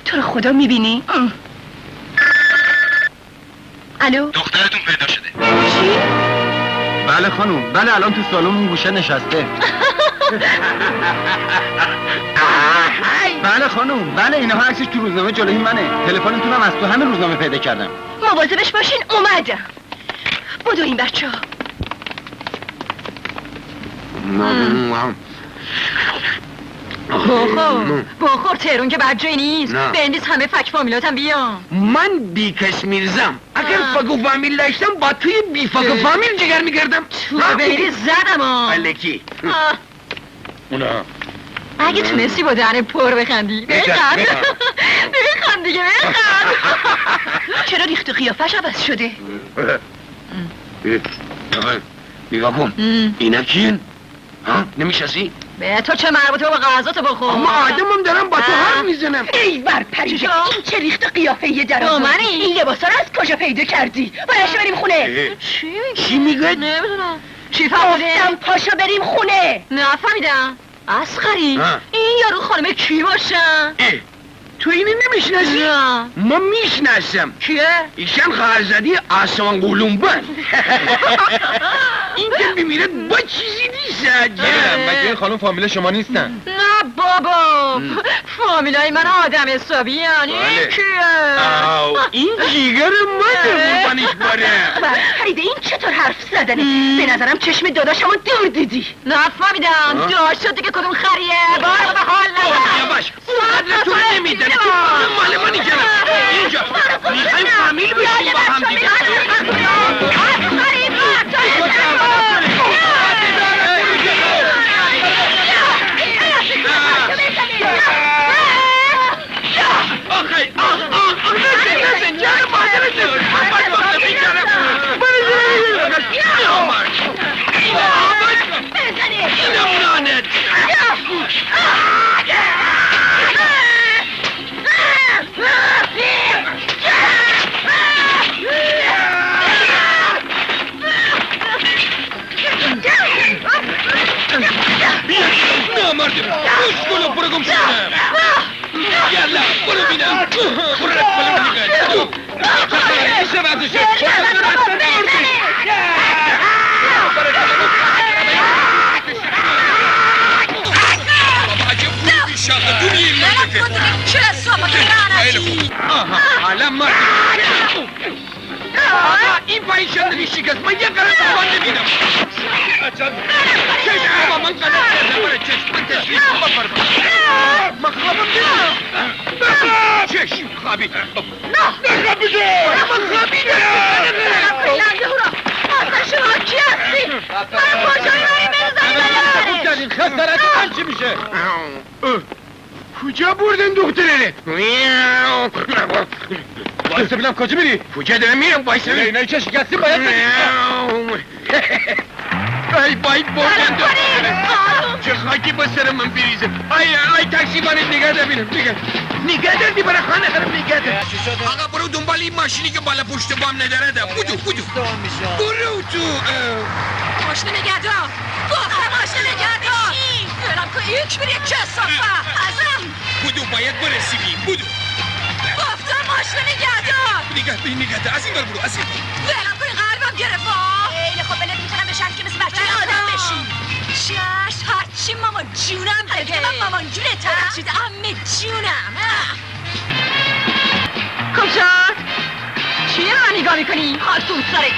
تو رو خدا میبینی؟ الو دخترتون پیدا شده چی؟ بله خانم بله الان تو سالن اون گوشه نشسته بله خانم بله اینها عکسش تو روزنامه جلوی منه تلفنتونم از تو همین روزنامه پیدا کردم مواظبش باشین اومدم بدو این بچه ها بخور تهرون که بد نیست بندیز همه فک فامیلاتم بیام من بیکس میرزم اگر فک و فامیل داشتم با توی بی فک و فامیل جگر میگردم تو بری زدم الکی اونا اگه تونستی با دهن پر بخندی بخند بخند دیگه بخند چرا ریخت قیافش عوض شده نگاه کن اینا کین نمیشناسی؟ به تو چه مربوطه با غذاتو بخور اما آدمم دارم با تو حرف میزنم ای ور پریده این چه ریخت قیافه یه درازه این لباسا رو از کجا پیدا کردی؟ باید بریم خونه چی میگه؟ نمیدونم چی فهمیده؟ گفتم پاشو بریم خونه نفهمیدم اسخری این یارو خانم کی باشن؟ تو اینی نمیشناسی؟ نه ما میشناسم کیه؟ ایشان خارزادی آسمان قلومبن این که میمیرد با چیزی نیست مگه خانم فامیل شما نیستن؟ نه بابا فامیلای من آدم حسابی این کیه؟ این جیگر منه قربانش باره فریده این چطور حرف زدنه؟ به نظرم چشم داداشمو دور دیدی نفهمیدم داشت شده که کدوم خریه بار به حال نباشم یواش قدر تو نمیدن تو مال منی کنم اینجا میخوایم فامیل بشیم با هم دیگه یالا برو بینم برو نگاه حالا مرد این پایین شده شکست من یه قرار تاوان نمیدم چشم بابا من قدر کردم برای چشم من تشریف بپر من خوابم دیدم چشم خوابیدم نخوابیده من خوابیدم لنده هورا آسا شما کی هستی؟ برای کجایی برای بزنی خوب کردین خسارت من چی میشه؟ کجا بردن دختره؟ بایسته بینم کجا میری؟ کجا دارم میرم بایسته بینم اینایی که شکستی باید ای باید بردن دختره چه خاکی با سر من بریزه ای تاکسی بانید نگه دار بینم نگه دار دی برای خانه خرم نگه دار آقا برو دنبال این ماشینی که بالا پشت بام نداره ده بودو برو تو ماشین نگه دار گفتم ماشین نگه دار برم که یک بری کسافه ازم بودو باید برسیبی بودو گفتم ماشین نگه دار نگه دار از این بر برو از این برم که قلبم گرفت خیلی خوب بلد میتونم بشن که مثل بچه آدم بشی چشت هرچی ماما جونم بگه من مامان جونتم بخشید امه جونم خب شد چیه من نگاه میکنی؟ خواستون سرت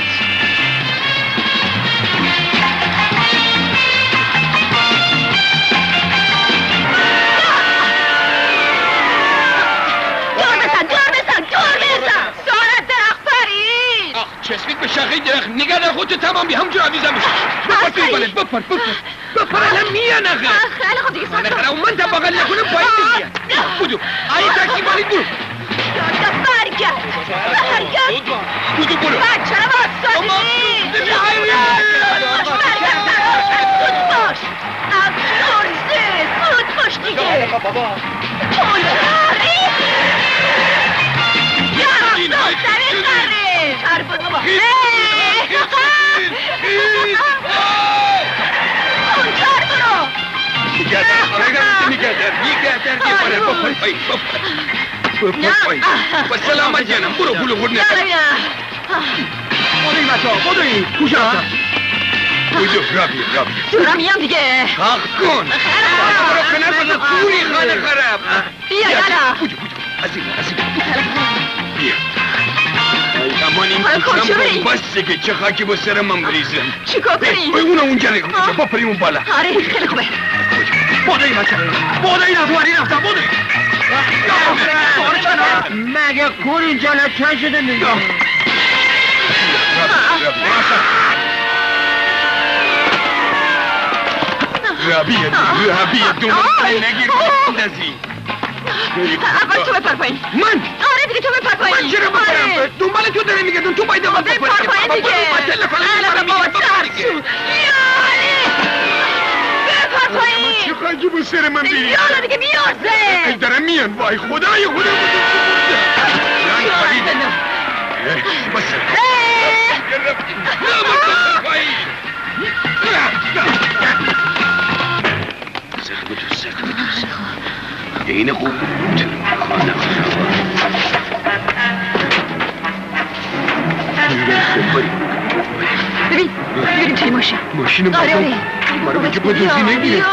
چسبید به شاخه درخت نگه در خودتو تمام بی همجور عویزم بشه بپر توی بالت بپر الان میان آخه خیلی خوب دیگه ساکت نخره اون من تا بغل نکنم پایین نمیاد بودو آیه تاکسی بالید برو برگرد بودو برو بچه رو باستانی زود باش افسرزه زود باش دیگه پول خری یا دختری خری خربون بابا اونجار برو نگه در بپر پایین با سلامت جانم برو بلو خود نکن بودوی متا بودوی کجا بودو رابی دورم میام دیگه حق کن برو کنار بزن پوری خانه خراب بیا یالا بودو از این بیا امان این کچم بسته که چه خاکی با سر من بریزم چیکار کنی؟ اونو اونجا نگم بپریم اون بالا آره خیلی خوبه بودوی متا بودوی نفواری رفتم بودوی مگه کور اینجا لچن شده نگاه رابیه دنبال نگیر بندازی اول تو بپر پایین من؟ آره دیگه تو بپر پایین من چرا بپرم؟ دنبال تو داره میگه تو باید اول بپر پایین دیگه الان بابا ترسو یالی بپر پایین چه خاکی با سر من بیری یالا دیگه بیارزه دارم میان وای خدای خدا بس این خوب خانه ببین ببینیم چه ماشین آره برای میگه با دوزی نگیره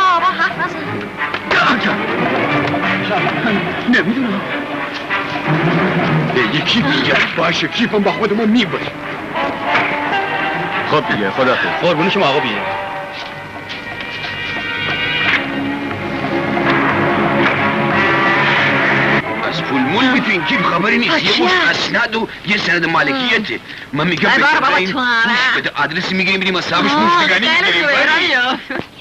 نمیدونم یکی دیگه باشه کیفم با خودمون میبریم خب دیگه خدا خود قربون شما آقا بیه از پول مول میتونین کیم خبری نیست یه مشت اسناد و یه سند مالکیته من میگم بکنیم گوش بده آدرسی میگیریم بریم اصابش مفتگانی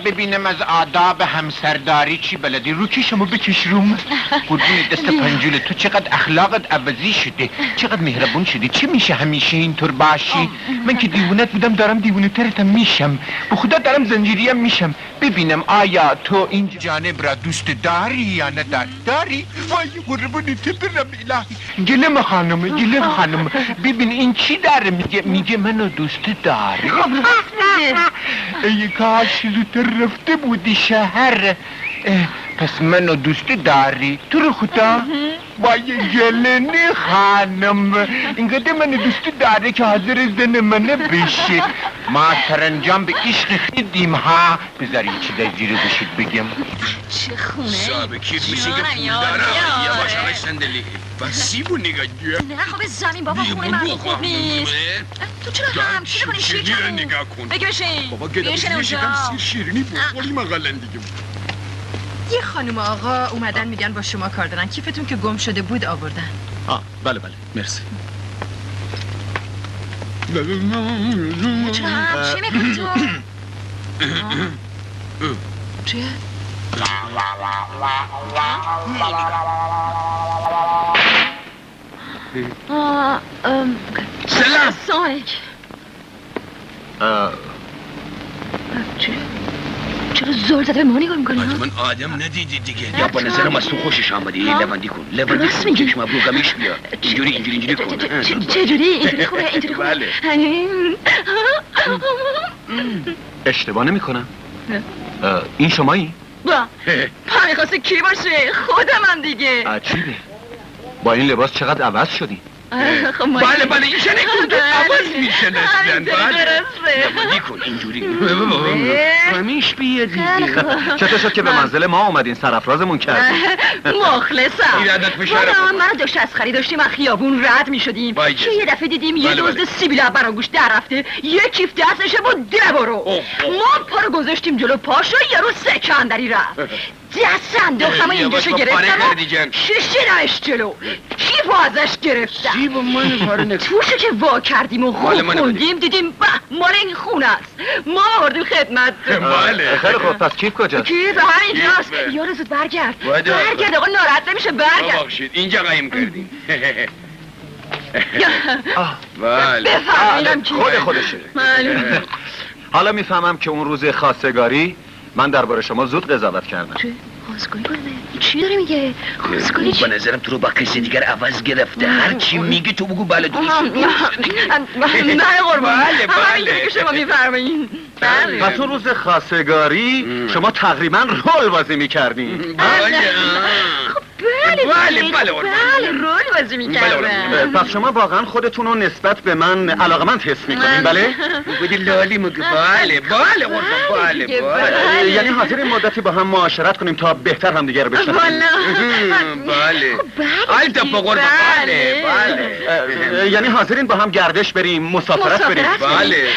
ببینم از آداب همسرداری چی بلدی رو که شما بکش روم قربون دست پنجول تو چقدر اخلاقت عوضی شده چقدر مهربون شدی چه میشه همیشه اینطور باشی من که دیوونت بودم دارم دیوونه ترتم میشم به خدا دارم زنجیریم میشم ببینم آیا تو این جانب را دوست داری یا نداری وای قربونی تو برم الهی گلم خانم ببین این چی داره میگه منو دوست داری ای کاش زودتر رفته بودی شهر پس منو دوست داری؟ تو رو خدا؟ با یه گلنی خانم اینقدر منو دوست داره که حاضر زن منه بشه. ما سرانجام به عشق خیدیم ها. بذاری چیزای زیر گوشت بگم. چه خونه؟ صاحب کیر میشه که پول داره یواش آقای صندلی و سیبو نگاه دیا نه خب زمین بابا خونه من خوب نیست. تو چرا همچین کنی شیرینی رو نگاه کن. بگه بشین. بابا گدا میشه هم شیرینی بخوریم اقلا دیگه. یه خانم آقا اومدن میگن با شما کار دارن. کیفتون که گم شده بود آوردن. بله مرسی. چرا همچین میکنی تو؟ چیه؟ سلام. سالک چرا زور زده به ما نگاه میکنی؟ من آدم ندیدی دیگه. یا با نظرم از تو خوشش آمدی. لبندی کن. لبندی راست کن. میگی. چشم ابرو گمیش بیا. اینجوری کن. چجوری؟ اینجوری خوبه؟ اینجوری خوبه؟ بله. اشتباه نمی کنم؟ این شمایی؟ با پا میخواسته کی باشه؟ خودمم دیگه. عجیبه. با این لباس چقدر عوض شدی؟ خب ما بله این شنه کن. عوض میشه نستن. بله. درسته. لبندی کن اینجوری. گمیش بیا دیگه. چطور شد که به منزل ما اومدین سرافرازمون کردین؟ مخلصم. ایرادت فشار بابا بابا. من داشت از خرید داشتیم از خیابون رد می شدیم با که یه دفعه دیدیم یه بله، دزد بله. سیبیل از برانگوش در رفته یه کیف دستشه بود ده برو ما پا رو گذاشتیم جلو پاشو یارو سکندری رفت دست انداختم و اینجاشو یواش با پانه گرفتم کردی جان. و ششیدمش جلو کیف ازش گرفتم سیب من پاره نکن. توشو که وا کردیم و مال خوب منه خوندیم دیدیم به مال این خونه است ما آوردیم خدمت بله. خیلی خوب پس کیف کجاست؟ کیف همینجاست کیف. یارو زود برگرد باید برگرد آقا ناراحت نمیشه برگرد ببخشید اینجا قایم کردیم. آه. بله. بفرماییم کی خودشه. معلومه. حالا میفهمم که اون روز خواستگاری من درباره شما زود قضاوت کردم. چه؟ خواستگاری کنه؟ چی داره میگه؟ خواستگاری چی؟ به نظرم تو رو با کسی دیگر عوض گرفته. هر چی میگی تو بگو بله درست. نه قربان بله، بله. همینطوری که شما میفرمایین بله پس اون روز خواستگاری شما تقریبا رول بازی میکردین. بله. بله بله، قربان. بله رول بازی میکردم پس شما واقعا خودتون رو نسبت به من علاقمند حس میکنین بله؟ بودی لالی مگه بله قربان بله بله. یعنی حاضر این مدتی با هم معاشرت کنیم تا بهتر هم دیگر بشناسیم. بله. التف قربان بله بله. یعنی حاضرین با هم گردش بریم مسافرت بریم. بله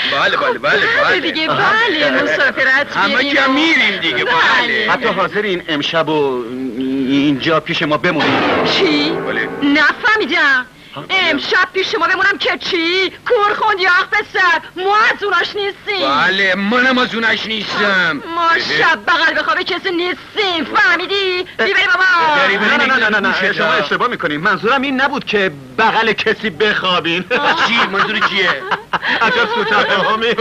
بله دیگه بله مسافرت همه بریم که میریم دیگه بله. حتی حاضرین امشب و اینجا پیش ما بمونیم. چی؟ بله. نفهمیدم امشب پیش شما بمونم که چی؟ کور خوندی آخ پسر ما از اوناش نیستیم بله منم از اونش نیستم. ما شب بغل به خواب کسی نیستیم فهمیدی؟ بیبری بابا نه شما اشتباه میکنین. منظورم این نبود که بغل کسی بخوابین. چی؟ منظور چیه؟ عجب سوچه همی.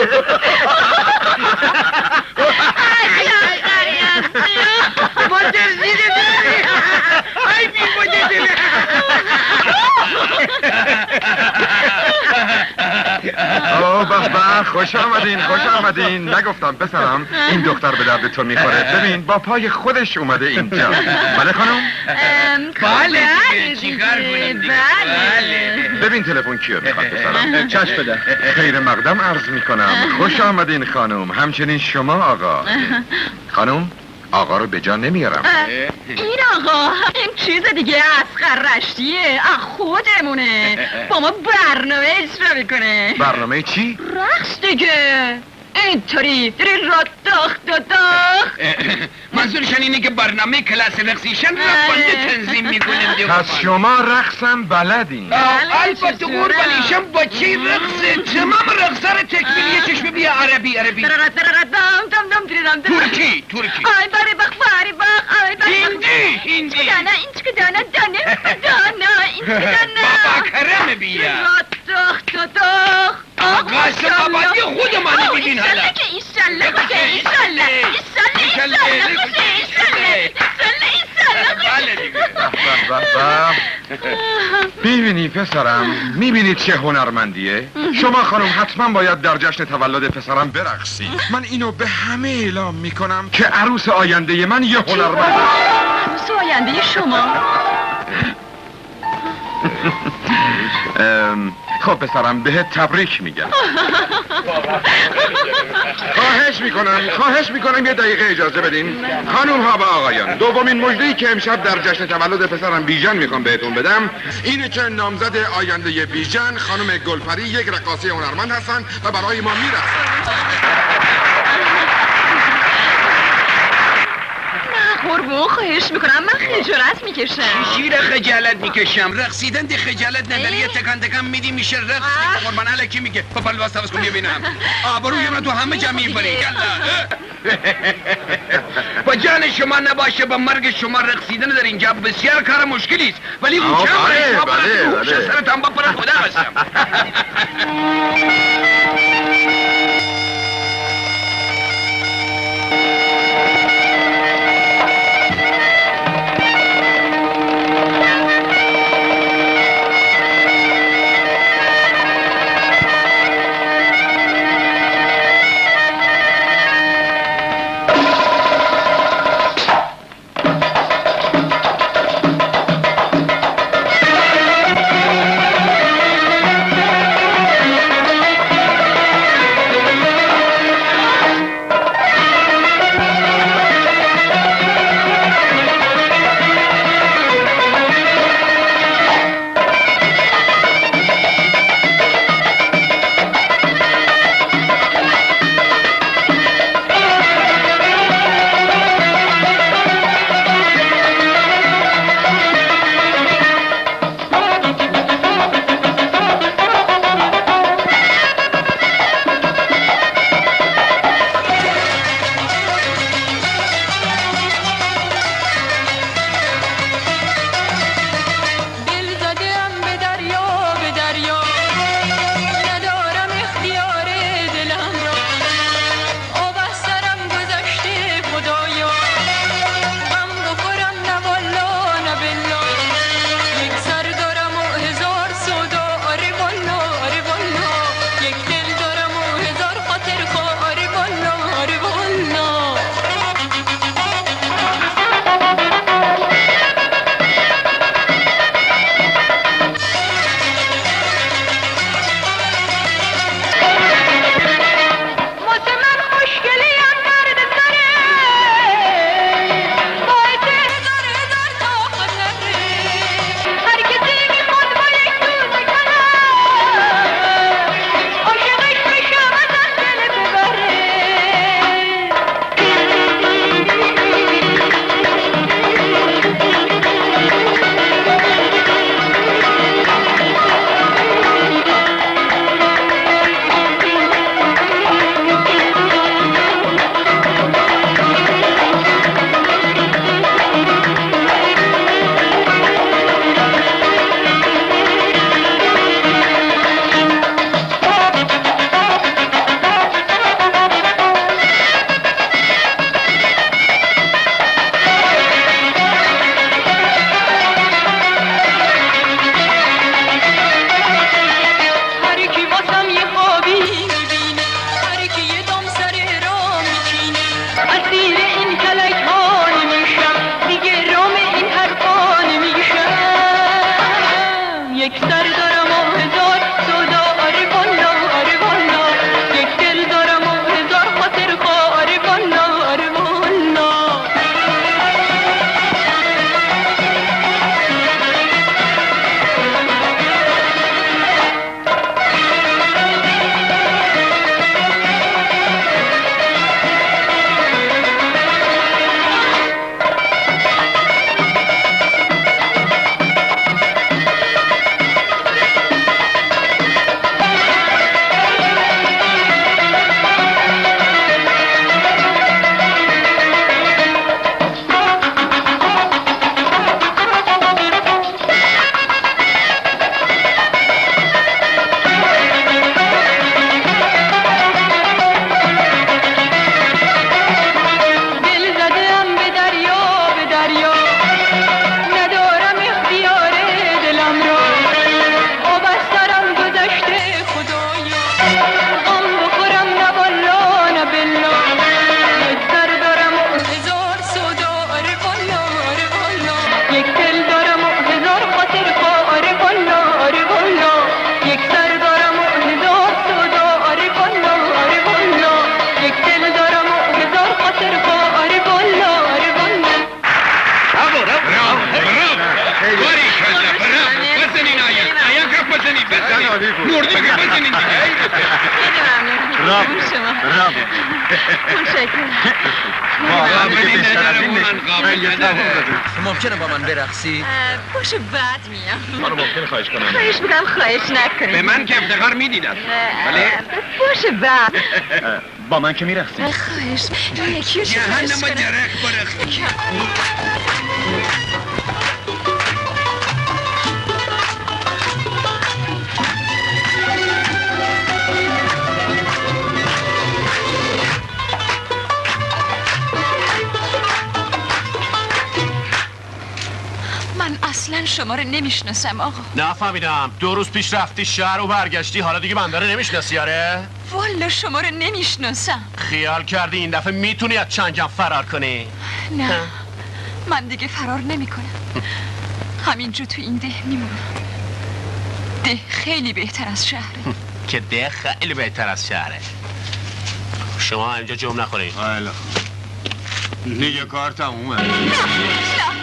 با درزید دلی ای بی با دلی. اوه به خوش آمدین نگفتم پسرم این دختر به درد تو میخوره. ببین با پای خودش اومده اینجا. بله خانم؟ بله دیگه چیکار کنم دیگه. بله. ببین تلفن کیو میخواد پسرم. چشم بده. خیر مقدم عرض میکنم. خوش آمدین خانم. همچنین شما آقا. خانم آقا رو به جا نمیارم. این آقا این چیز دیگه اسقر رشتیه خودمونه با ما برنامه اجرا میکنه. برنامه چی؟ رقص دیگه اینطوری داری را داخت منظورشان اینه که برنامه کلاس رقصیشن رفته تنظیم میکنیم دیگه. پس شما رقصم بلدین. البته قربانیشم با چی رقصه تمام رقصه رو تکمیلی چشم بیا عربی ترکی آی باری بخ آی باری هندی دانا این چی که دانا این چی که دانا بابا کرم بیا را داخت آقا سبابادی خود منو ببین حالا ایشالله بله دیگه میبینی پسرم، میبینی چه هنرمندیه؟ شما خانم حتما باید در جشن تولد پسرم برقصی. من اینو به همه اعلام میکنم که عروس آینده من یه هنرمند. عروس آینده شما؟ خب پسرم بهت تبریک میگم. خواهش میکنم یه دقیقه اجازه بدین. خانوم ها و آقایان، دومین مژده‌ای که امشب در جشن تولد پسرم بیژن میخوام بهتون بدم اینه که نامزد آینده بیژن خانم گلپری یک رقاصه هنرمند هستن و برای ما میرقصن. قربون خواهش میکنم، من خجالت میکشم. شیر خجالت میکشم؟ رقصیدن دی خجالت نداری، یه تکان تکان میدی میشه رقص. قربان الکی میگه پاپل واسه کن ببینم. آبروی من تو همه جا میبری. یالا با جان شما نباشه با مرگ شما رقصیدن در اینجا بسیار کار مشکلی است، ولی اون چه شما برای سرتان با پر خدا هستم. قربون شما متشکرم ممکنه با من برقصی؟ باشه بعد میام حالا ممکنه خواهش کنم خواهش میکنم خواهش نکنید به من که افتخار میدیدم بله؟ باشه بعد با من که میرقصیم خواهش یکی رو جهنم و درخ برخ من اصلا شما رو نمیشناسم آقا. نفهمیدم 2 روز پیش رفتی شهر و برگشتی حالا دیگه بنده رو نمیشناسی آره؟ والا شما رو نمیشناسم. خیال کردی این دفعه میتونی از چنگم فرار کنی؟ نه من دیگه فرار نمیکنم. همینجا تو این ده میمونم. ده خیلی بهتر از شهره. که ده خیلی بهتر از شهره. شما اینجا جمع نخورین. خیلی دیگه کار تمومه. نه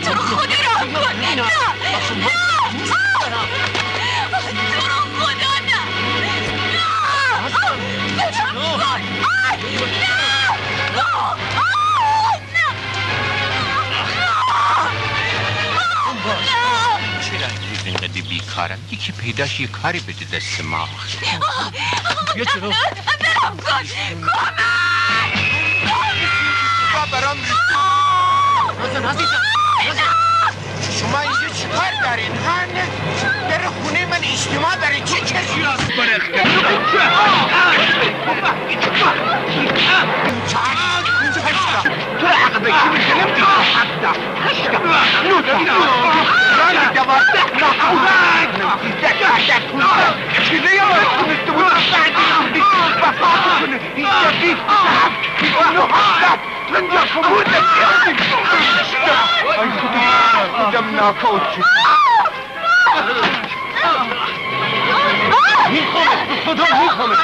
تو رو خدا راه کن. نه تو رو خدا چرا اینقدر بیکارم یکی پیداش یه کاری بده دست ما بیا چرا برم کن برام شما اینجا چیکار دارین؟ در خونه من اجتماع دارین چه کسی راست برخ تو رو عقبه چی میکنم تا حبدا هشتا نوتا رانا 12 ناقوزن چیزه یا تونسته بود بعدی وفا بکنه اینجا 27 اینجا فمود ای خودم ناکوت شد میخوامه خدا میخوامه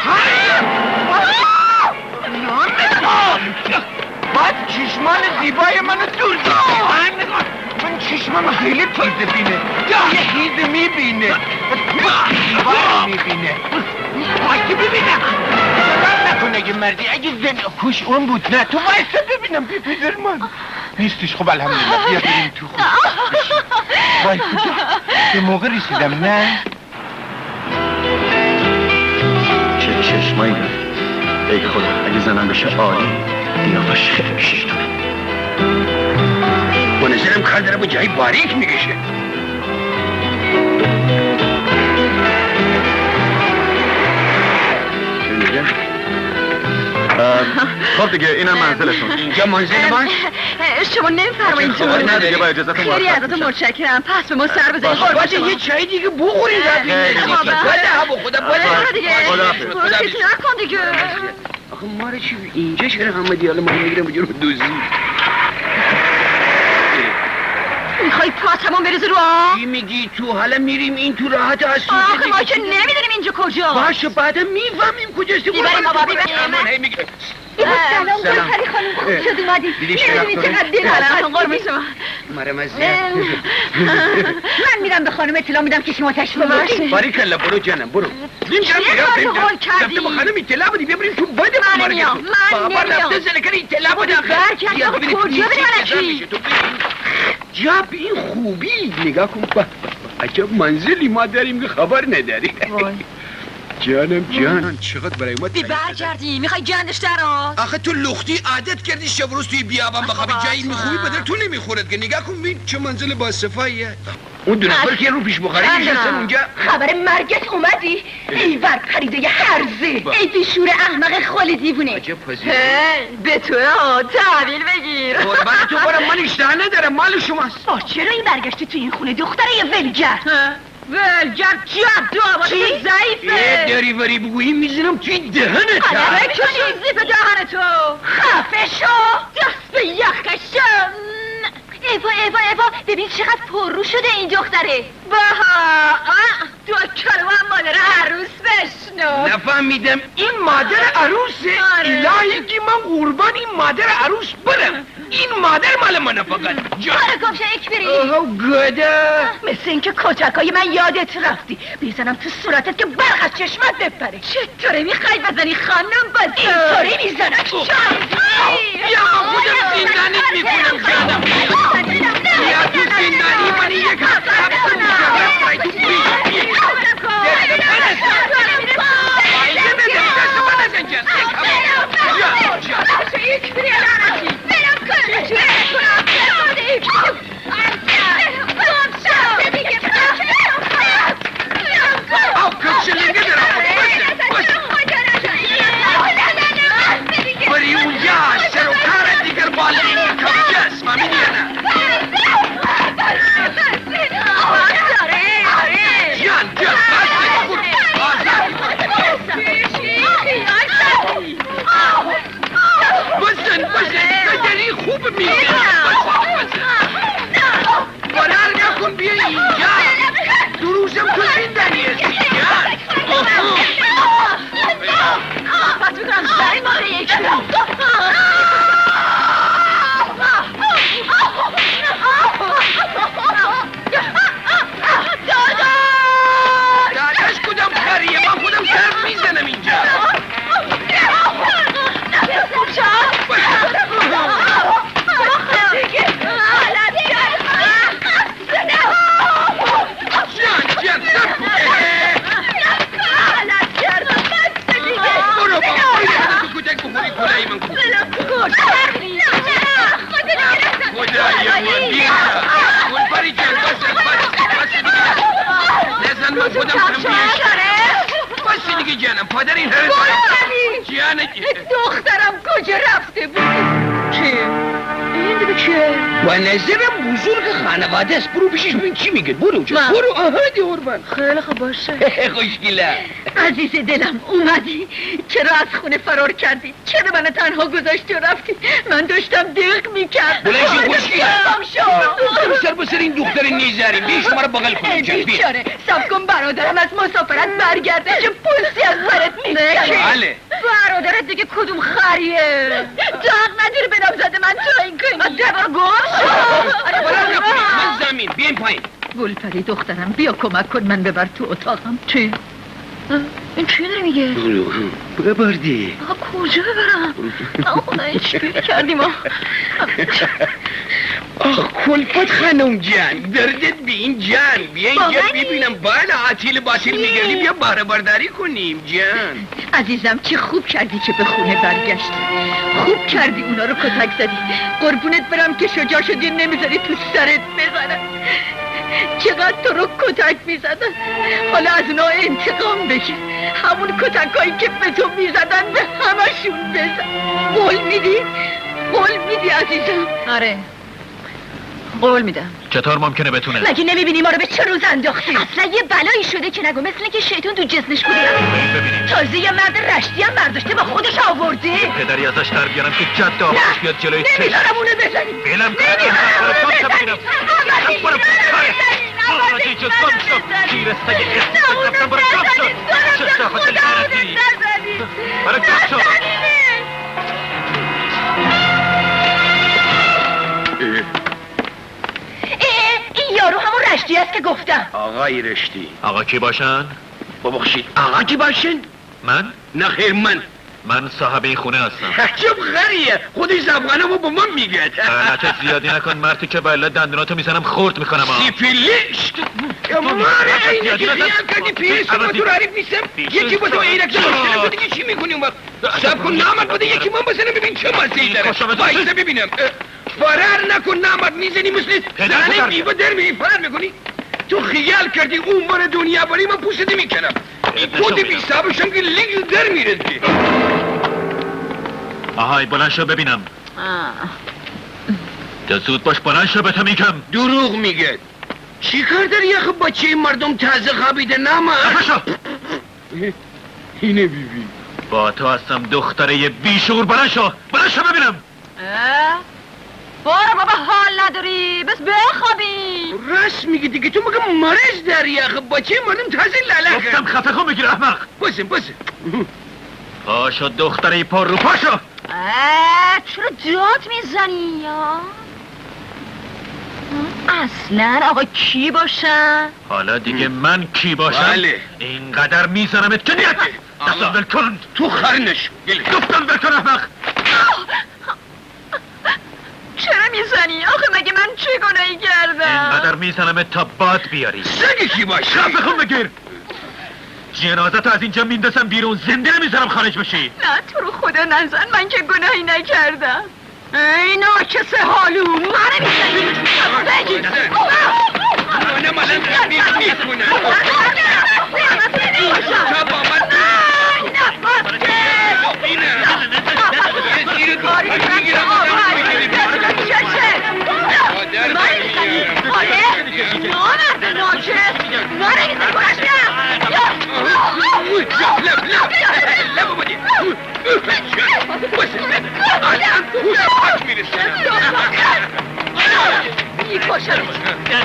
بعد چشمان زیبای منو دور من چشمم خیلی تیزه بینه یه تیزه میبینه زیبای میبینه وایسی ببینم سلام نکن اگه مردی اگه زن خوش اون بود نه تو وایسا ببینم بی پدر من نیستش خب الحمدلله بیا بریم تو خوش وای خدا به موقع رسیدم نه چه چشمایی داره ای خدا اگه زنم بشه عالی دیافاش خیلی شیطونه به نظرم کار داره با جای باریک میکشه خب دیگه اینم منزلتون اینجا منزل من شما نمیفرمایید خبری نداری با اجازهتون خیلی ازتون متشکرم پس به ما سر بزنید باید یه چای دیگه بخورید بده خدا برو دیگه برو کسی نکن دیگه آخه ما رو چی اینجا چرا همه دیاله ما میگیرم به جرم دوزی میخوای پاتمون بریزی رو آب؟ چی میگی تو حالا میریم این تو راحت هست آخه ما که نمیدونیم اینجا کجا باشه بعدم میفهمیم کجاست بیبریم بابا بیبریم سلام گلپری خانم خوب شد اومدی نمیدونی چقدر دل حالم قربون شما من میرم به خانم اطلاع میدم که شما تشریف ببرید باریکلا برو جانم برو چیه کار کردی؟ رفته با خانم اطلاع بدی ببریم تو بده من نمیام بابا رفته زنکر اطلاع بده برکرد آقا کجا برنکی جا به این خوبی نگاه کن عجب منزلی ما داریم که خبر نداری جانم جان چقدر برای ما بی برگردی میخوای جندش در آد آخه تو لختی عادت کردی شب روز توی بیابان بخوابی جایی میخوبی بدل تو نمیخورد که نگاه کن ببین چه منزل با صفاییه اون دو نفر که رو پیش بخاری نشستن اونجا خبر مرگت اومدی؟ ای ور پریده هرزه ای بیشور احمق خالی دیوونه عجب پذیر به تو تحویل بگیر قربان تو برم من اشتها ندارم مال شماست با چرا این برگشتی تو این خونه دختره یه ولگر ولگر جد دو آباده ضعیفه داری وری بگویی میزنم توی دهنت بکنی زیپ دهنتو خفه شو دست به یخشم ایوا ببین چقدر پررو شده این دختره باها دو کلمه مادر عروس بشنو نفهمیدم این مادر عروسه الهی که من قربان این مادر عروس برم این مادر مال منه فقط جان آره گمشه یک بری اوه گده مثل اینکه کتکای من یادت رفتی بیزنم تو صورتت که برق از چشمت بپره چطوره میخوای بزنی خانم باز اینطوری میزنم بیا ما خودم زندانیت میکنم جانم بیا تو زندانی من یک هفته حبس مجرد باید تو بیشتی فایده بده دست من از اینجا آو کچلنگه درم بری اونجا سر و کار دیگر بالدی کم جسم همین یا نه جان بزن داری خوب میگه فرار نکن بیا اینجا دو روزم تو زندانی هستی جان پس بکنم سری ماره یک داداش کدام کاریه من خودم سر میزنم اینجا پادر این هر دخترم کجا رفته بود چه؟ این دیگه چه؟ و نظرم بزرگ خانواده است برو پیشش ببین چی میگه برو برو آها دیوربان خیلی خوب باشه خوشگله عزیز دلم اومدی چرا از خونه فرار کردی چرا منو تنها گذاشتی و رفتی من داشتم دق میکردم بلنشی خوشگله دخترم سر بسر این دختر نیزاریم بیا شما رو بغل کنیم جان بیچاره سب کن برادرم از مسافرت برگرده چه پوستی از برت میکنه بله برادرت دیگه کدوم خریه داغ نداری به نامزد من توهین کنی دبر گوش من زمین بیایم پایین گلپری دخترم بیا کمک کن من ببر تو اتاقم چی؟ این چی داره میگه؟ ببردی کجا ببرم؟ خدای چی کردیم آخ کلفت خانم جان دردت به این جان بیا اینجا ببینم بالا عطیل باطل میگردی بیا باره برداری کنیم جان عزیزم چه خوب کردی که به خونه برگشتی خوب کردی اونا رو کتک زدی قربونت برم که شجاع شدی نمیذاری تو سرت بزنن چقدر تو رو کتک میزدن حالا از اونا انتقام بگیر همون کتکایی که به تو میزدن به همشون بزن قول میدی؟ قول میدی عزیزم؟ آره قول میدم چطور ممکنه بتونه؟ مگه نمیبینی ما رو به چه روز انداختی؟ اصلا یه بلایی شده که نگو مثل که شیطون تو جسمش بوده ببینیم تازه یه مرد رشتی هم برداشته با خودش آورده پدری ازش در بیارم که جد آبش بیاد جلوی چشم نمیذارم اونو بزنی بلم کنم این یارو همون رشتی است که گفتم آقای رشتی آقا کی باشن؟ ببخشید آقا کی باشن؟ من؟ نه خیر من صاحب این خونه هستم عجب غریه خودش زبانمو با من میگه لچت زیادی نکن مرتی که بالا دندوناتو میزنم خورد میکنم سیفیلیش ماره اینه که خیال کردی پیری شما تو رعریف نیستم یکی با تو ایرک داشتنم تو دیگه چی میکنی اون وقت سب کن نامد بوده یکی من بزنم ببین چه مزهی داره بایسته ببینم فرار نکن نامد میزنی مثل زنه بیوه در میری فرار میکنی تو خیال کردی اون بار دنیا باری من پوسته میکنم این کود بیستابشم که لیگ در میرزی آهای بلند شو ببینم زود باش بلند شو بهت میگم دروغ میگه چی کار داری آخه بچه مردم تازه خوابیده نامه اینه بیبی با تو هستم دختره بیشعور بلند شو ببینم برو بابا حال نداری بس بخوابی راست میگی دیگه تو مگه مرض داری آخه بچه مردم تازه لالا گفتم خفه کن بگیر احمق بسیم پاشو دختره پر رو پاشو چرا داد میزنی یا؟ اصلا آقا کی باشم؟ حالا دیگه من کی باشم؟ بله. اینقدر میزنمت که نیت دستم ول کن. تو خرنش گفتم ول کن احمق. چرا میزنی؟ آخه مگه من چه گناهی کردم؟ اینقدر میزنمت تا باد بیاری. سگ کی باشی؟ خفه کن بگیر. جنازتو از اینجا میندازم بیرون، زنده نمیذارم خارج بشی. نه تو رو خدا نزن، من که گناهی نکردم. ای ناکس حالو، من نمیزنی. بگید نه مالن میکنه اینجا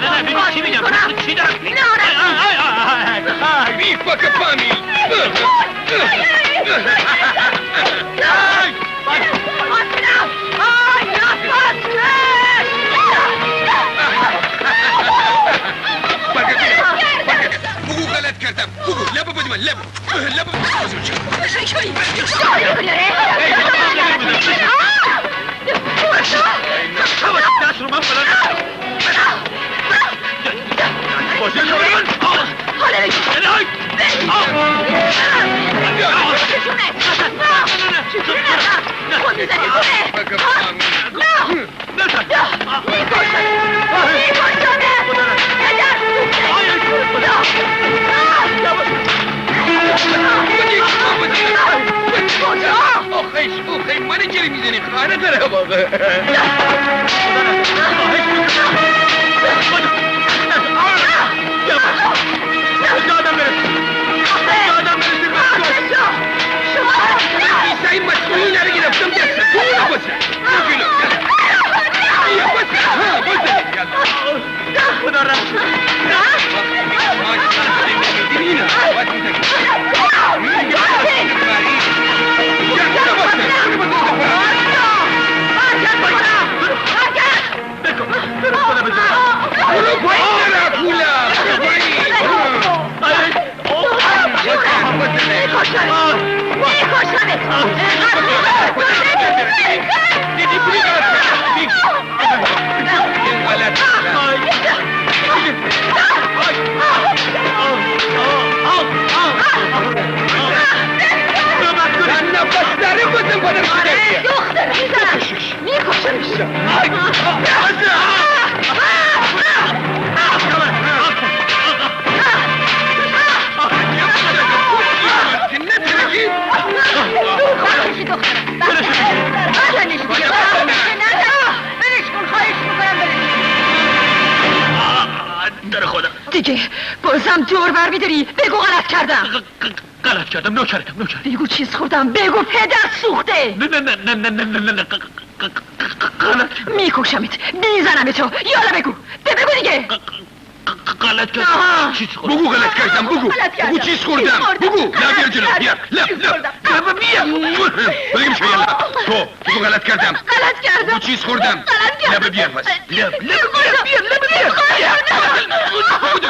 با من چی میگم؟ چی دارم؟ میفاک فامیل بگو غلط کردم بگو لبو بدی من لبو دست رو من بلند باشه آخه من چری میزنی خانه داره واقعا یادم سعی مسئولی نره گرفتم دستم بولا بسه بیا بسه خدا رحم دیگه بازم دور بر میداری بگو غلط کردم غلط کردم نوکرتم بگو چیز خوردم بگو پدر سوخته نه غلط میکشمت میزنم تو یالا بگو بگو دیگه غلط کردم بگو غلط کردم بگو چیز خوردم بگو نه بیار جلو بیار لب بگیم شو یالا تو بگو غلط کردم بگو چیز خوردم لب بیار پس لب بیار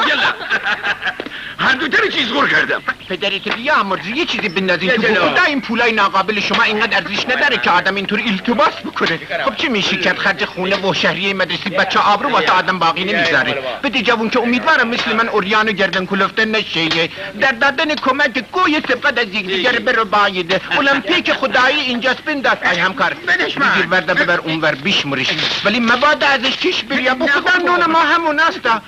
یالا هر دو تر چیز خور کردم پدرت بیا امروز یه چیزی بندازین تو بخدا این پولای ناقابل شما اینقدر ارزش نداره که آدم اینطور التباس بکنه خب چه میشه کرد خرج خونه و شهریه مدرسه بچه آبرو واسه آدم باقی نمیذاره بده جوون که امیدوارم مثل من اوریان و گردن کلفته نشه در دادن کمک گوی سبقت از یکدیگر برو باید المپیک خدایی اینجاست بنداز ای همکار بگیر ورده ببر اونور بیشمرش ولی مبادا ازش کش بریا بخدا نون ما همون استا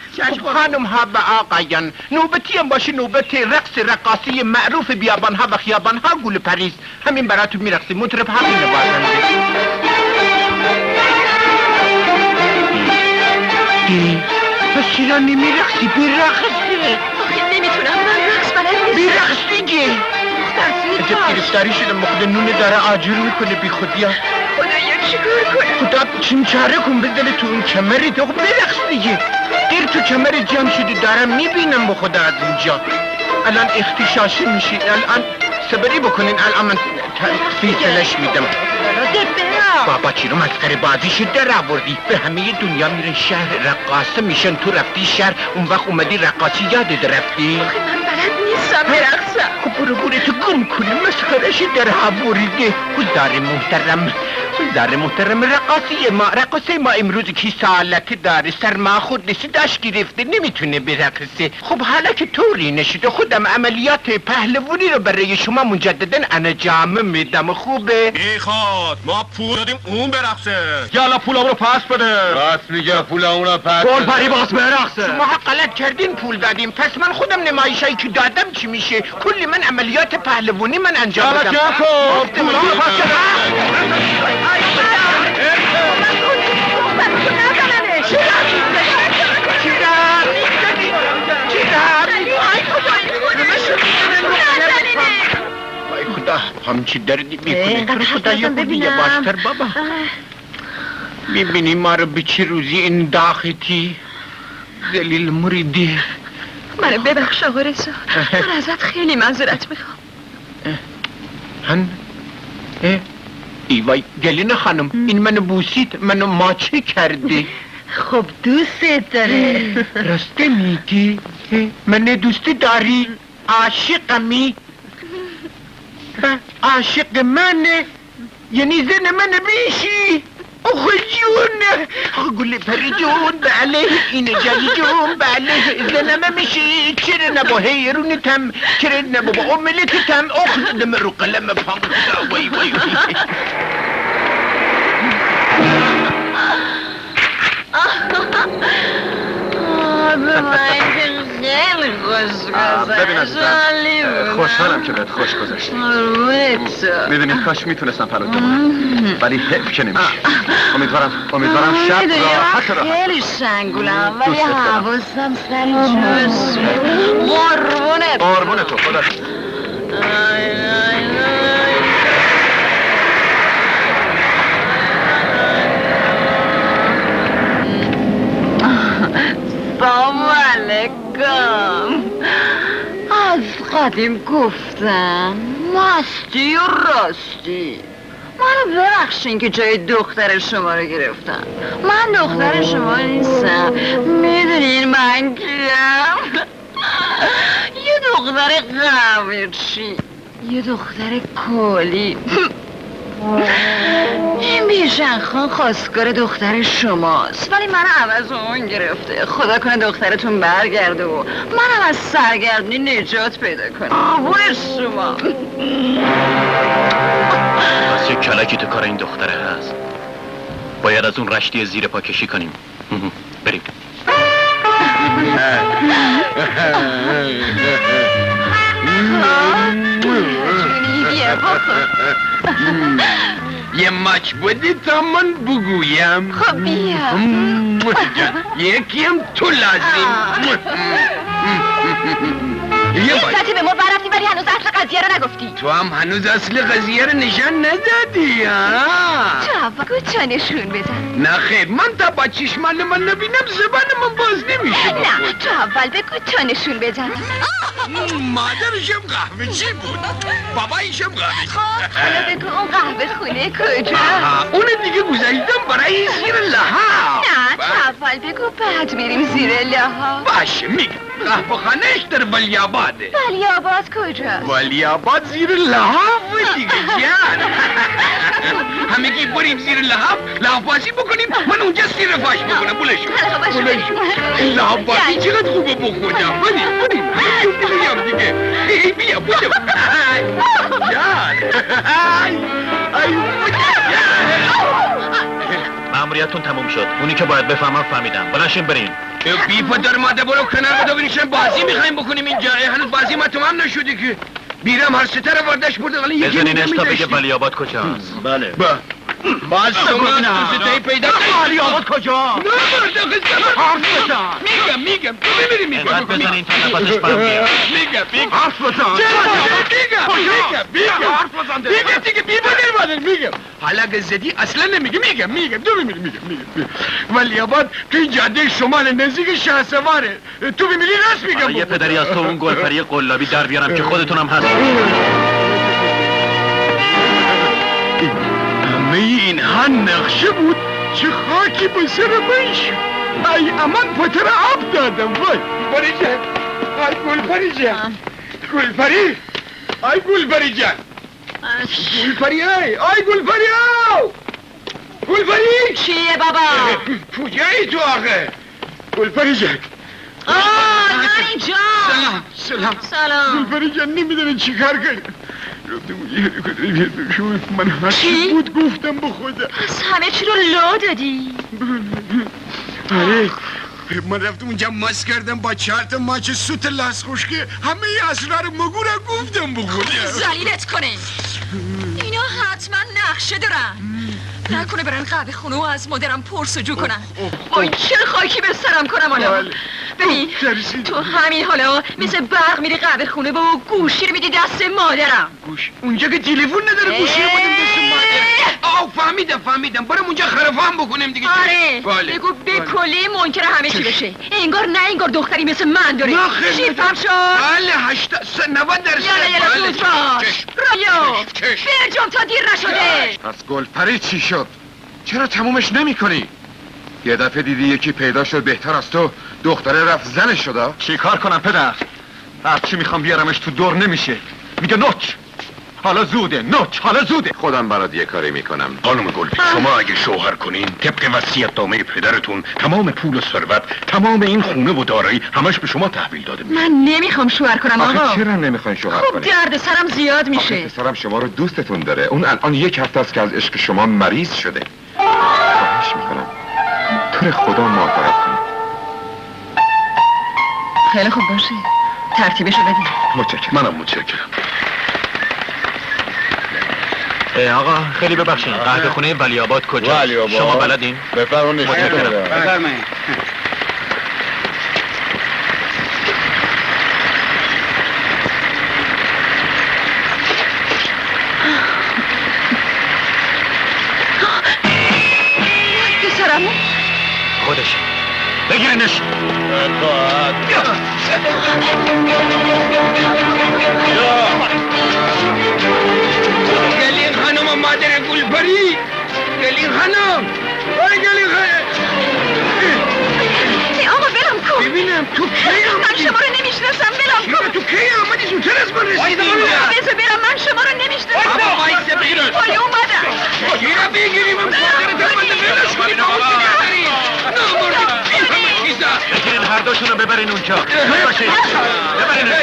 خانم ها و آقایان نوبتی هم باشه نوبت رقص رقاصی معروف بیابان ها و خیابان ها گل پریز همین براتون میرقصی مطرب همین نوازنده پس چرا نمیرقصی برقصه نمیتونم من رقص بلد نیستم برقص دیگه عجب گرفتاری شدم مخدا نونه داره آجور میکنه بی خودیا خدایا چیکار کنم خدا چاره کن بزنه تو اون کمری تو برقص دیگه دیر تو کمر جمع شدی دارم میبینم با خدا از اینجا الان اختشاشی میشی الان صبری بکنین الان من فیصلش میدم. بابا چی رو مسخره بازیش در آوردی؟ به همه دنیا میره شهر رقاصه میشن، تو رفتی شهر اون وقت اومدی رقاصی یادت رفتی؟ من بلد نیستم برقصم. خب برو تو گم کنی، مسخرهش در آوریده. زار محترم رقاصه ما امروز کی سالک داره، سرما خود داشت گرفته نمیتونه برقصه. خب حالا که طوری نشده خودم عملیات پهلوانی رو برای شما مجددن انجام میدم. خوبه؟ میخواد ما پول دادیم اون برقصه. یالا پولام رو پس بده. راست میگه پولامون رو پس گلپری باز برقصه. شما غلط کردین پول دادیم، پس من خودم نمایشایی که دادم چی میشه؟ کلی من عملیات پهلوانی من انجام یالا دادم. چه کن پولام رو پس وای خدا همچی دردی میکنه. تو خدا یا خودی یا باشتر بابا. میبینی ما رو به چه روزی این داختی ذلیل مریدی. منو ببخش آقا رضا، من ازت خیلی معذرت میخوام. ای وای گلین خانم، این منو بوسید، منو ماچه کردی. خب دوستت داره. راسته میگی؟ منو دوست داری؟ عاشقمی؟ عاشق منه؟ یعنی زن منو میشی؟ آخه جون، گل پری جون، بله این جایی جون، بله زنم میشی. چرا نبا هیرونتم، چرا نبا با املتتم، اخدم رو قلم پانگا. وای وای به من خیلی خوش گذشت. ببین عزیزم، خوشحالم که بهت خوش گذشت. میدونی کاش میتونستم فرات بمونم، ولی حیف که نمیشه. امیدوارم شب راحت خیلی شنگولم ولی دوست دارم. حواسم سر جوش. قربونت تو خدا. سلام علیکم. از قدیم گفتن مستی و راستی. منو ببخشین که جای دختر شما رو گرفتم. من دختر شما نیستم. میدونین من کیم؟ یه دختر قویچی، یه دختر کلی. این بیژن خان خواستگار دختر شماست، ولی من عوض اون گرفته. خدا کنه دخترتون برگرده و منم از سرگردنی نجات پیدا کنم. آبونش شما. بس یک کلکی تو کار این دختره هست. باید از اون رشتی زیر پا کشی کنیم. بریم. جونی بیا بخور. یه مچ بودی تا من بگویم. خب بیا. یکیم تو لازم. یه ساعتی به ما برفتی ولی هنوز اصل قضیه رو نگفتی. تو هم هنوز اصل قضیه رو نشان ندادی ها؟ تو گوچا نشون بزن. نه خیر، من تا با چشمان من نبینم زبان من باز نمیشه. نه تو اول بگو تا نشون بزن. مادرشم قهوه چی بود؟ بابایشم قهوه. خب حالا بگو اون قهوه خونه کجا؟ اون دیگه گذاشتم برای زیر لحاف. نه تو اول بگو بعد میریم زیر لحاف. باشه میگم. قهوه خانهش در ولیاباده. ولیاباد کجا؟ ولیاباد زیر لحاف دیگه جان. همگی بریم زیر لحاف بازی بکنیم، من اونجا زیر فاش بکنم. بولشو لحاف بازی چقدر خوبه بخونم. بریم همگی دیگه. بیا بودم جان. مأموریتتون تموم شد. اونی که باید بفهمم فهمیدم. بلنشین بریم. بی پدر ماده برو کنار بدا بینیشن بازی میخوایم بکنیم اینجا. هنوز بازی ما تمام نشده که. بیرم هر ستاره وردش برده ولی یکی بزنین استا بگه ولیاباد کجاست. بله. باز شما دوستایی پیدا کنید. ولیاباد کجا؟ نه برده خسته حرف بزن. میگم تو بمیری میگم. اینقدر بزنین تا نفسش برم بیاد. میگم حرف بزن. میگم دیگه بی بدر میگم. حالا که زدی اصلا نمیگم. میگم تو بمیری میگم. ولیاباد توی جاده شمال نزدیک شهسواره. تو بمیری راست میگم. یه پدری از تو اون گلپری قلابی در بیارم که خودتونم هست. من نقشه بود چه خاکی به سر من شد. ای امان پتر آب دادم وای. گلپری جان، آی گلپری جان، گلپری، آی گلپری جان، گلپری آی گلپری آو، گلپری چیه بابا؟ کجایی تو آخه؟ گلپری جان. نانی جان. سلام. گلپری جان نمیدونه چی کار کنه. من هرچی بود گفتم به خدا. پس همه چی رو لو دادی؟ آره. من رفتم اونجا ماس کردم با 4 تا ماچ سوت لاس خوشکه همه اسرار مگو را گفتم به خدا. زلیلت کنه. اینا حتما نقشه دارن. نکنه برن قهوه خونه و از مادرم پرسجو کنن. وای چه خاکی به سرم کنم حالا. ببین تو همین حالا مثل برق میری قهوه خونه و گوشی رو میدی دست مادرم. گوش اونجا که تلفن نداره گوشی رو بدم دست مادرم. آو فهمیدم برم اونجا خرفان بکنم دیگه. آره بگو به کلی منکر همه چی بشه. انگار نه انگار دختری مثل من داره. شیفتم شد. بله 90%. یالا زود باش. رایو برجام تا دیر نشده. پس گلپری چی شد؟ چرا تمومش نمی کنی؟ یه دفعه دیدی یکی پیدا شد بهتر از تو دختره رفت زنش شده؟ چی کار کنم پدر؟ هرچی میخوام بیارمش تو دور نمیشه. میگه نوچ حالا زوده. خودم برات یه کاری میکنم. خانم گلپری شما اگه شوهر کنین طبق وصیت‌نامه پدرتون تمام پول و ثروت، تمام این خونه و دارایی همش به شما تحویل داده میشه. من نمیخوام شوهر کنم آقا. آخه چرا نمیخواین شوهر خب کنین؟ درد سرم زیاد میشه. پسرم شما رو دوستتون داره. اون الان 1 هفته است که از عشق شما مریض شده. خواهش میکنم تو خدا موافقت کنید. خیلی خوب باشه ترتیبشو بدی. متشکرم. منم متشکرم. آقا خیلی ببخشید قهوه خونه ولی آباد کجا؟ شما بلدین؟ بفرمایید. بفرمایید. پسرمو خودش بگیرینش. گلین خانم و مادر گلپری. گلین خانم آی گلین خانم. آقا بلم کن. ببینم تو کی من آمدی؟ شما رو نمیشناسم بلم کن. تو کی آمدی؟ زودتر از من رسیدی اینجا. بذار برم من شما رو نمیشناسم. بابا وایسه بگیرش. ولی اومدم. گیره بگیریم هم خواهدارت هم بنده بلش کنیم. نامردی بیرم چیزا. بگیرین هر دوشون رو ببرین اونجا. بباشید ببرین.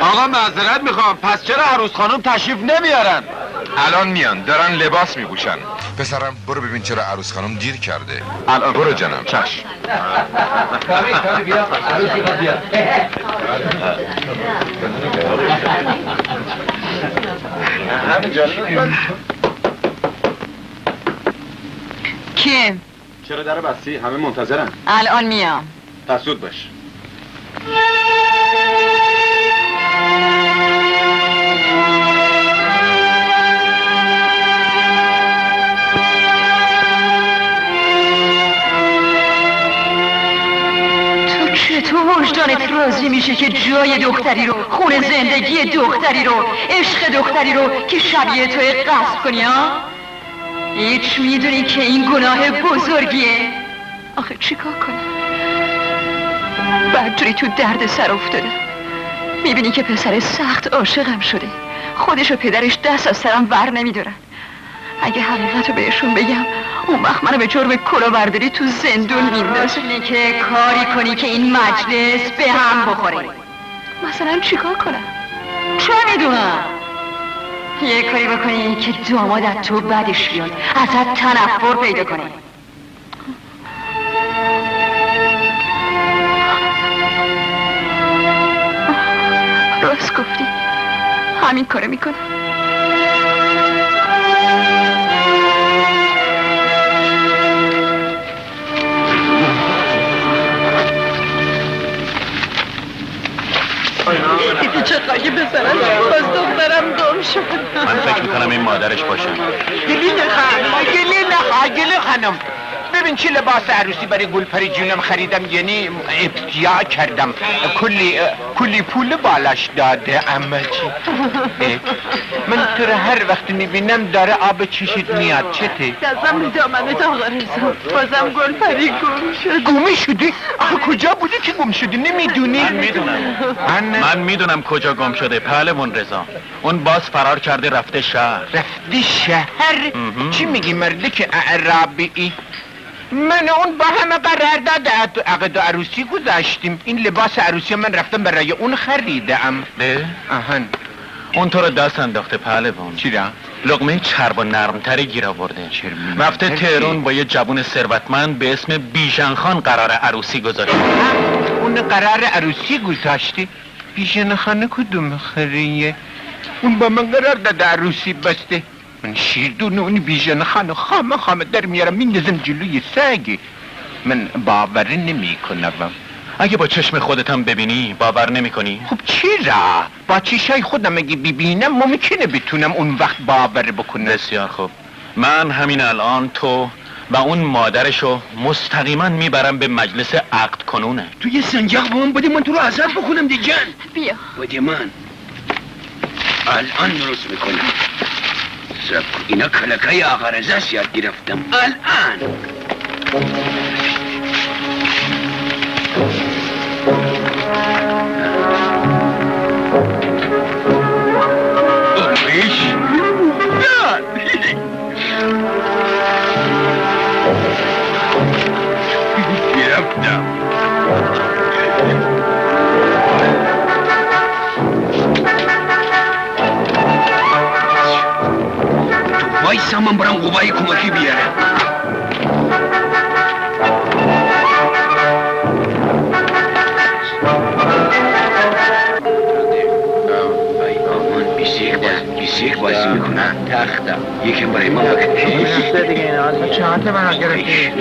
آقا معذرت میخوام پس چرا عروس خانم تشریف نمیارن؟ الان میان دارن لباس میپوشن. پسرم برو ببین چرا عروس خانم دیر کرده. الان برو جانم. چشم. کیم؟ چرا در بستی؟ همه منتظرن. الان میام. پس زود باش. چطور وجدانت راضی میشه که جای دختری رو، خون زندگی دختری رو، عشق دختری رو که شبیه توی غصب کنی ها؟ هیچ میدونی که این گناه بزرگیه؟ آخه چیکار کنم؟ بدجوری تو درد سر افتاده. میبینی که پسر سخت عاشقم شده. خودش و پدرش دست از سرم ور نمیدارن. اگه حقیقت رو بهشون بگم اون وقت منو به جرم کلاهبرداری تو زندون میندازه. اینه که کاری کنی که این مجلس به هم بخوره. مثلا چیکار کنم؟ چه میدونم؟ یه کاری بکنی که دامادت تو بدش بیاد، ازت تنفر پیدا کنه. راست گفتی، همین کارو میکنم. دیدی چه خاکی پسرم باز دخترم گم شد. من فکر میکنم این مادرش باشه. گلی خانم ببین چی لباس عروسی برای گلپری جونم خریدم، یعنی ابتیاع کردم، کلی پول بالاش داده. اما چی؟ من تو رو هر وقت میبینم داره آب چشت میاد. چته؟ دستم دامنت آقا رضا، بازم گلپری گم شد. گمی شدی؟ آخه کجا بودی که گم شدی؟ نمیدونی؟ من میدونم کجا گم شده پهلوان رضا. اون باز فرار کرده رفته شهر. رفته شهر؟ چی میگی مرده که اعرابی؟ من اون با همه قرارداد عقد عروسی گذاشتیم. این لباس عروسی من رفتم برای اون خریدم. آهن اون تو رو دست انداخته پهلوان. چی را؟ لقمه چرب و نرمتری گیر آورده. رفته تهران با یه جوون ثروتمند به اسم بیژن خان قرار عروسی گذاشته. اون قرار عروسی گذاشته؟ بیژن خان کدوم خریه؟ اون با من قرار داده عروسی بسته. من شیردون اون بیژن خانو خامه در میارم میندازم جلوی سگ. من باور نمی کنم. اگه با چشم خودتم ببینی باور نمی کنی؟ خب چرا؟ با چشای خودم اگه ببینم ممکنه بتونم اون وقت باور بکنم. بسیار خوب، من همین الان تو و اون مادرشو مستقیما میبرم به مجلس عقد کنونه. تو یه سنجاق با من بده، من تو رو عذاب بکنم دیگه. بیا بده من الان درست میکنم. سب اینا کلکای آقا رضاست یاد گرفتم الان. گرفتم. تو وایسا من برم قوای کمکی بیارم. بیسیک بازی میکنم. تختم یکم برای ما بکشید دیگه. این آزا چهار تا برا گرفتی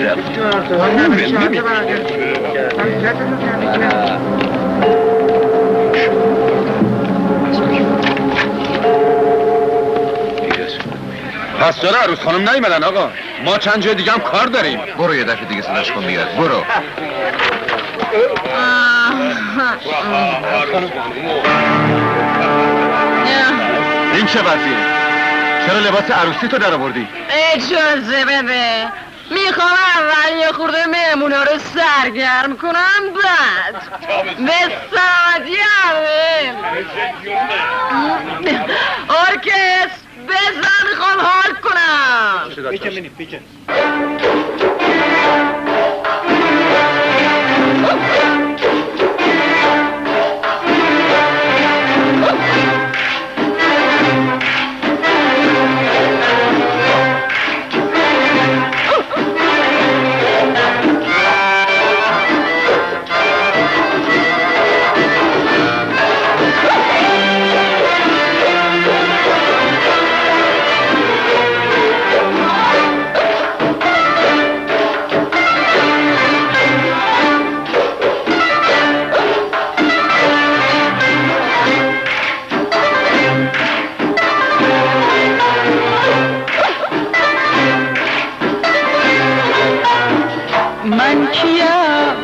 پس داره عروس خانم نیومدن آقا. ما چند جای دیگه هم کار داریم. برو یه دفعه دیگه صداش کن بیاد. برو. این چه وضعیه؟ چرا لباس عروسی تو در آوردی؟ اجازه بده، میخوام اول یه خورده مهمونا رو سرگرم کنم، بعد به سلامتی همه. ارکستر بزن، میخوام حال کنم. بیچن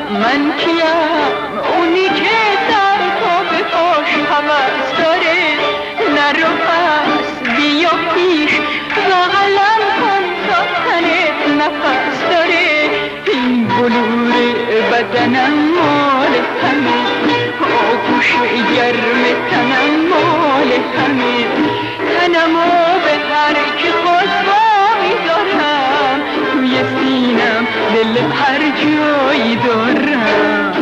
من کیم اونی که در تو به پاش حوض داره، نرو پس بیا پیش بغلم کن تا تنت نفس داره. این بلور بدنم مال همه، آگوش گرم تنم مال همه، تنمو به هر که خواست وای دارم، توی سینم دل هر جایی دارم.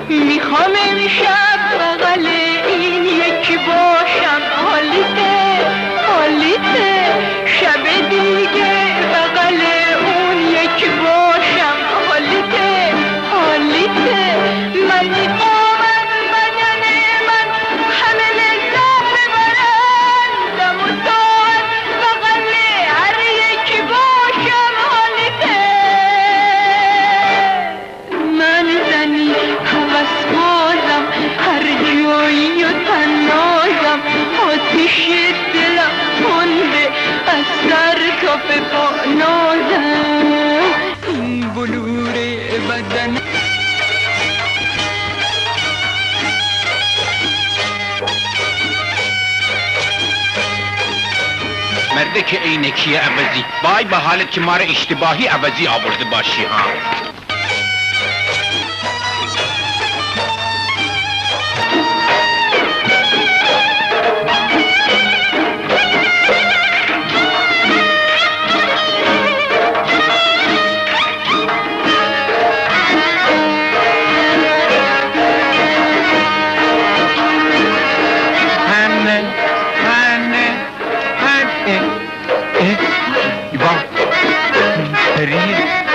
میخوام امشب بغل این یکی باشم، حالیته حالیته، شب دیگه بغل اون یکی باشم، بدن مرده که عینکی عوضی وای به حالت که ما را اشتباهی عوضی آورده باشی ها.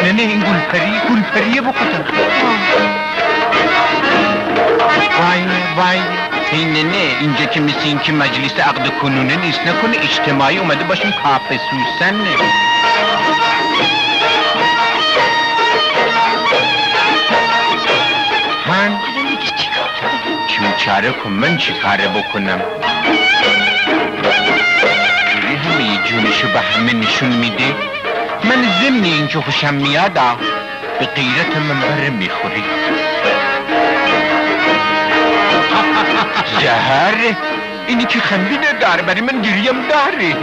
نه این گلپریه بخودم. وای این نه اینجا که مثل این که مجلس عقد کنونه نیست، نکنه اجتماعی اومده باشیم کافه سوسن نه. من چون چاره کن، من چی کاره بکنم؟ همه جونشو به همه نشون میده. من ضمن اینکه خوشم میاد به غیرت من بره میخوری. زهر اینی که خنبینه داره، برای من گریم داره.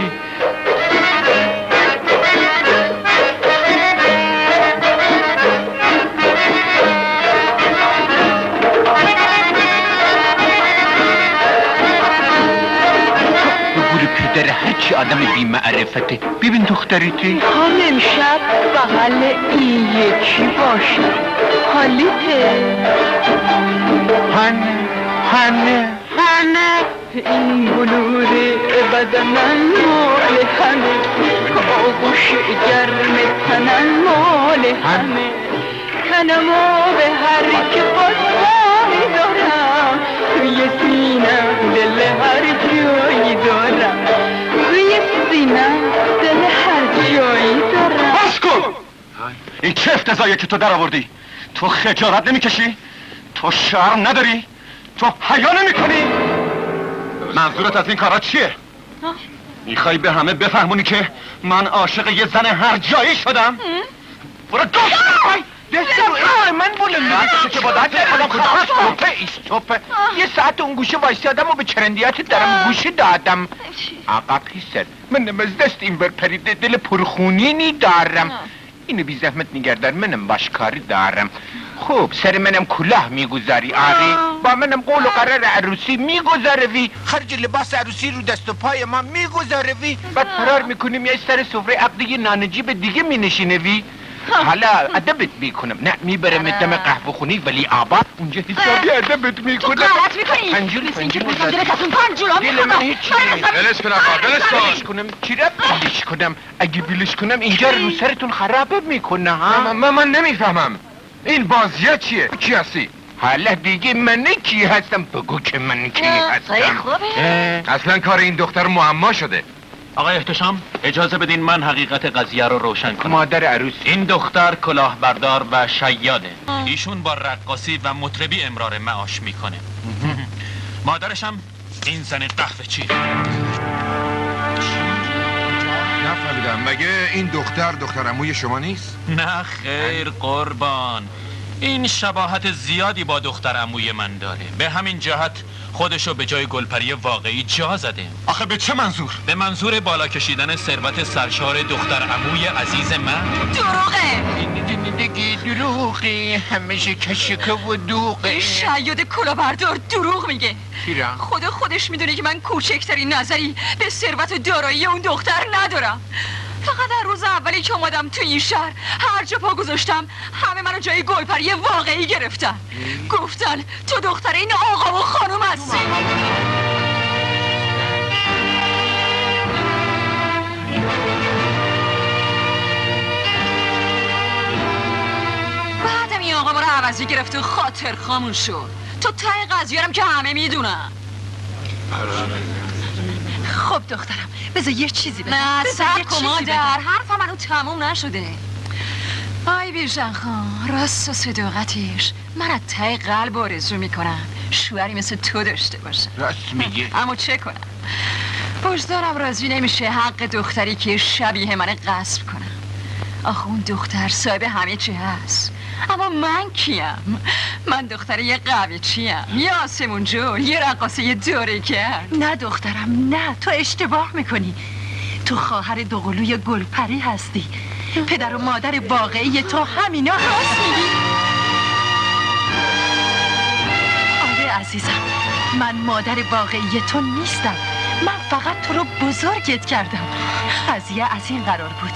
در هرچی آدم بی معرفته. ببین دختریتی هم امشب بغل این یکی باشه. حالیته هنه این بلور بدنم مال همه، آغوش گرم تنم مال همه، تنمو به هر که قصایی دارم، توی سینم دل هر جایی دارم، توی سینم دل هر جایی دارم. بس کن! این چه افتضاحیه که تو در آوردی؟ تو خجالت نمیکشی؟ تو شرم نداری؟ تو حیا نمیکنی؟ منظورت از این کارا چیه؟ میخوای به همه بفهمونی که من عاشق یه زن هر جایی شدم؟ برو من بولم که با دست خودم توپه یه ساعت اون گوشه وایستادم و به چرندیات درم گوشه دادم. آقا پیسر منم از دست این برپرید دل پرخونینی دارم. اینو بی زحمت نگردار، منم باشکاری دارم. خوب سر منم کلاه میگذاری آری، با منم قول و قرار عروسی میگذاروی، خرج لباس عروسی رو دست و پای ما میگذاروی، بعد فرار میکنیم یه سر سفره عقدی نانجیب دیگه مینشینوی. حالا ادبت میکنم، نه میبرم دم قهوه خونی ولی آباد، اونجا حسابی ادبت میکنم. تو غلط میکنی؟ پنجول بزن دلت از اون پنجولا دل من هیچی نیست. بلش کن آقا، بلش کن. چی را بلش کنم؟ اگه بلش کنم اینجا رو سرتون خرابه میکنه ها. من نمیفهمم این بازیه چیه؟ کی هستی؟ حالا دیگه من کی هستم؟ بگو که من کی هستم. خوبه؟ اصلا کار این دختر معما شده. آقای احتشام اجازه بدین من حقیقت قضیه رو روشن کنم. مادر عروس این دختر کلاهبردار و شیاده. ایشون با رقاصی و مطربی امرار معاش میکنه. مادرشم این زن قهوه چی؟ نفهمیدم، مگه این دختر عموی شما نیست؟ نه خیر قربان، این شباهت زیادی با دختر عموی من داره، به همین جهت خودشو به جای گلپری واقعی جا زده. آخه به چه منظور؟ به منظور بالا کشیدن ثروت سرشار دختر عموی عزیز من. دروغه! دیگه دروغی، همیشه کشکه و دوغه. شاید کلاهبردار دروغ میگه. چرا؟ خدا خودش میدونه که من کوچکترین نظری به ثروت و دارایی اون دختر ندارم. فقط در روز اولی که اومدم تو این شهر هر جا پا گذاشتم همه منو جای گلپری واقعی گرفتن. گفتن تو دختر این آقا و خانوم هستی. بعدم این آقا ما رو عوضی گرفت و خاطر خامون شد. تو ته قضیه‌ام که همه میدونن. خب دخترم بذار یه چیزی بگم. نه سب کن مادر، حرف منو تموم نشده. آی بیژن خان، راست و صداقتش من از ته قلب آرزو میکنم شوهری مثل تو داشته باشم. راست میگه. اما چه کنم؟ وجدانم راضی نمیشه حق دختری که شبیه من غصب کنم. آخه اون دختر صاحب همه چی هست، اما من کیم؟ من دختر یه قوی چیم؟ یه آسمون جو، یه رقاصه دوره کرد. نه دخترم نه، تو اشتباه میکنی. تو خواهر دوقلوی گلپری هستی. پدر و مادر واقعی تو همینا راست میگی. آره عزیزم، من مادر واقعی تو نیستم. من فقط تو رو بزرگت کردم. قضیه از این قرار بود.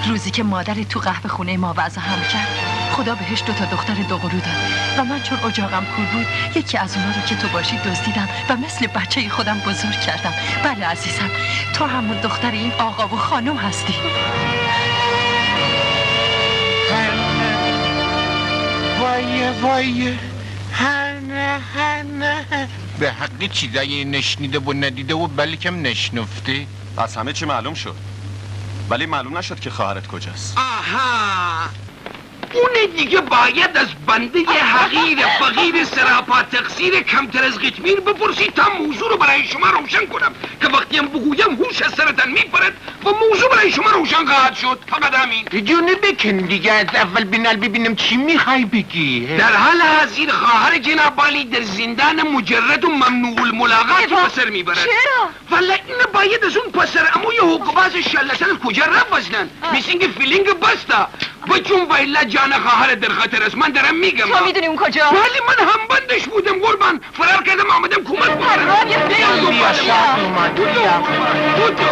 روزی که مادر تو قهوه خونه ما وضع هم کرد، خدا بهش 2 دختر دوقلو داد و من چون اجاقم پول بود یکی از اونا رو که تو باشی دزدیدم و مثل بچه خودم بزرگ کردم. بله عزیزم، تو همون دختر این آقا و خانم هستی. وای هنه به حقی چیزایی نشنیده و ندیده و بلکم نشنفته. از همه چی معلوم شد، ولی معلوم نشد که خواهرت کجاست. آها، اون دیگه باید از بنده حقیر فقیر سراپا تقصیر کمتر از قطمیر بپرسید تا موضوع رو برای شما روشن کنم که وقتی هم بگویم هوش از سرتان میپرد و موضوع برای شما روشن خواهد شد. فقط همین. جونه بکن دیگه، از اول بینال ببینم چی میخوای بگی. در حال حاضر خواهر جناب عالی در زندان مجرد و ممنوع الملاقات پسر میبرد. چرا؟ والا این باید از اون پسر اموی حقوقباز شلتن کجا رفتن. میسینگ فیلینگ بستا بچون ویلا جان خواهر در خطر است. من دارم میگم. تو میدونی اون کجا؟ ولی من هم بندش بودم قربان، فرار کردم آمدم کمک بکنم. بیا شاد اومد. بودو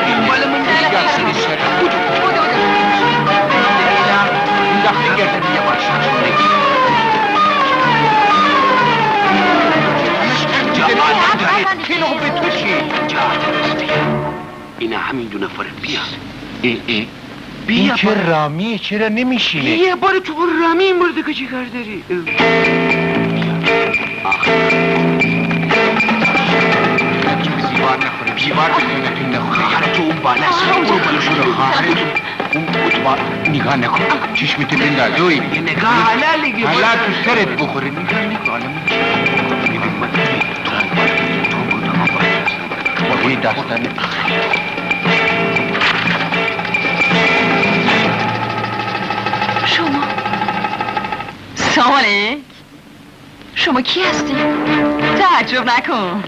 دنبال من دیگر سری سر بودو این دخلی گردن یه باشد اینو به تو چی؟ اینه همین 2 نفره. بیا این که رامیه، چرا نمیشینه؟ یه بار تو رامی مرده که چی کار داری؟ زیوار نخوره، زیوار بکنتون نخوره. خواهر تو اون بالاست، اون بالاشون خواهر اون اتوار نگاه نکن، چشمت بنداز. دوی نگاه حلالیگه، حلال تو سرت بخوره. نگاه نکن، حالا میگه داستانه. شما سلام علیک. شما کی هستی؟ تعجب نکن،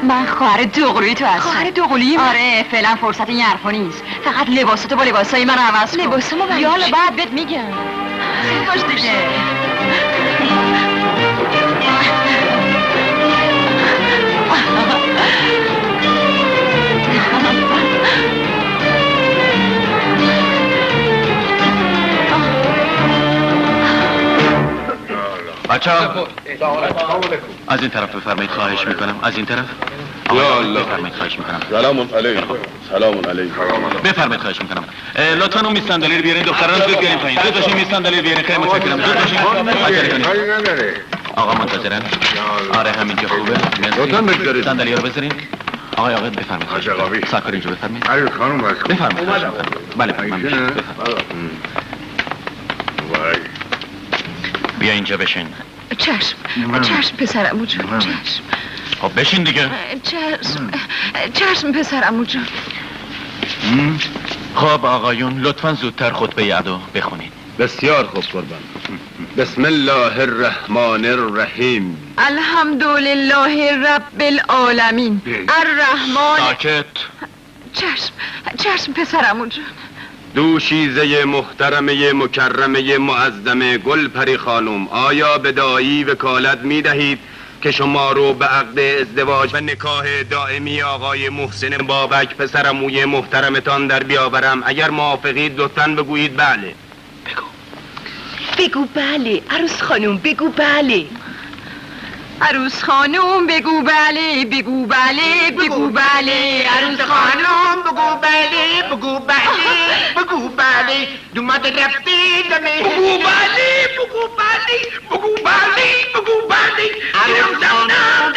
من خواهر دوقلوی تو هستم. خواهر دوقلویی؟ آره، فعلا فرصت این حرفا نیست. فقط لباساتو با لباسای من عوض کن. لباسامو برای یالا بعد بهت میگم. خیلی باش دیگه. بچه‌ها از این طرف بفرمایید، خواهش میکنم. از این طرف بفرمایید، خواهش میکنم. سلام علیکم. سلام علیکم. بفرمایید، خواهش میکنم. لطفاً اون میز صندلی رو بیارین، دختران رو بیارین پایین. زود باشین میز صندلی رو بیارین. خیلی متشکرم. زود باشین. عجله کنید. آقا منتظرن. آره همینجا خوبه. مرسی. صندلی رو بذارین. آقای بفرمایید. خواهش ساکر اینجا بفرمایید. علی خانم بفرمایید. بله بفرمایید. بیا اینجا بشین. چشم پسرمو جون، چشم. خب بشین دیگه. چشم پسرمو جون. خب آقایون لطفاً زودتر خطبه ادا بخونید. بسیار خوب قربان. بسم الله الرحمن الرحیم. الحمدلله رب العالمین الرحمن. ساکت. چشم پسرمو جون. دوشیزه محترمه مکرمه معظمه گلپری خانم، آیا به دایی وکالت می دهید که شما رو به عقد ازدواج و نکاح دائمی آقای محسن بابک پسرعموی محترمتان در بیاورم؟ اگر موافقید لطفاً بگویید بله. بگو بله. عروس خانم بگو بله. عروس خانم بگو بله، بگو بله، بگو بله. عروس خانم بگو بله، بگو بله، بگو بله. دومد رفتی دمه. بگو بله، بگو بله، بگو بله، بگو بله. عروس خانم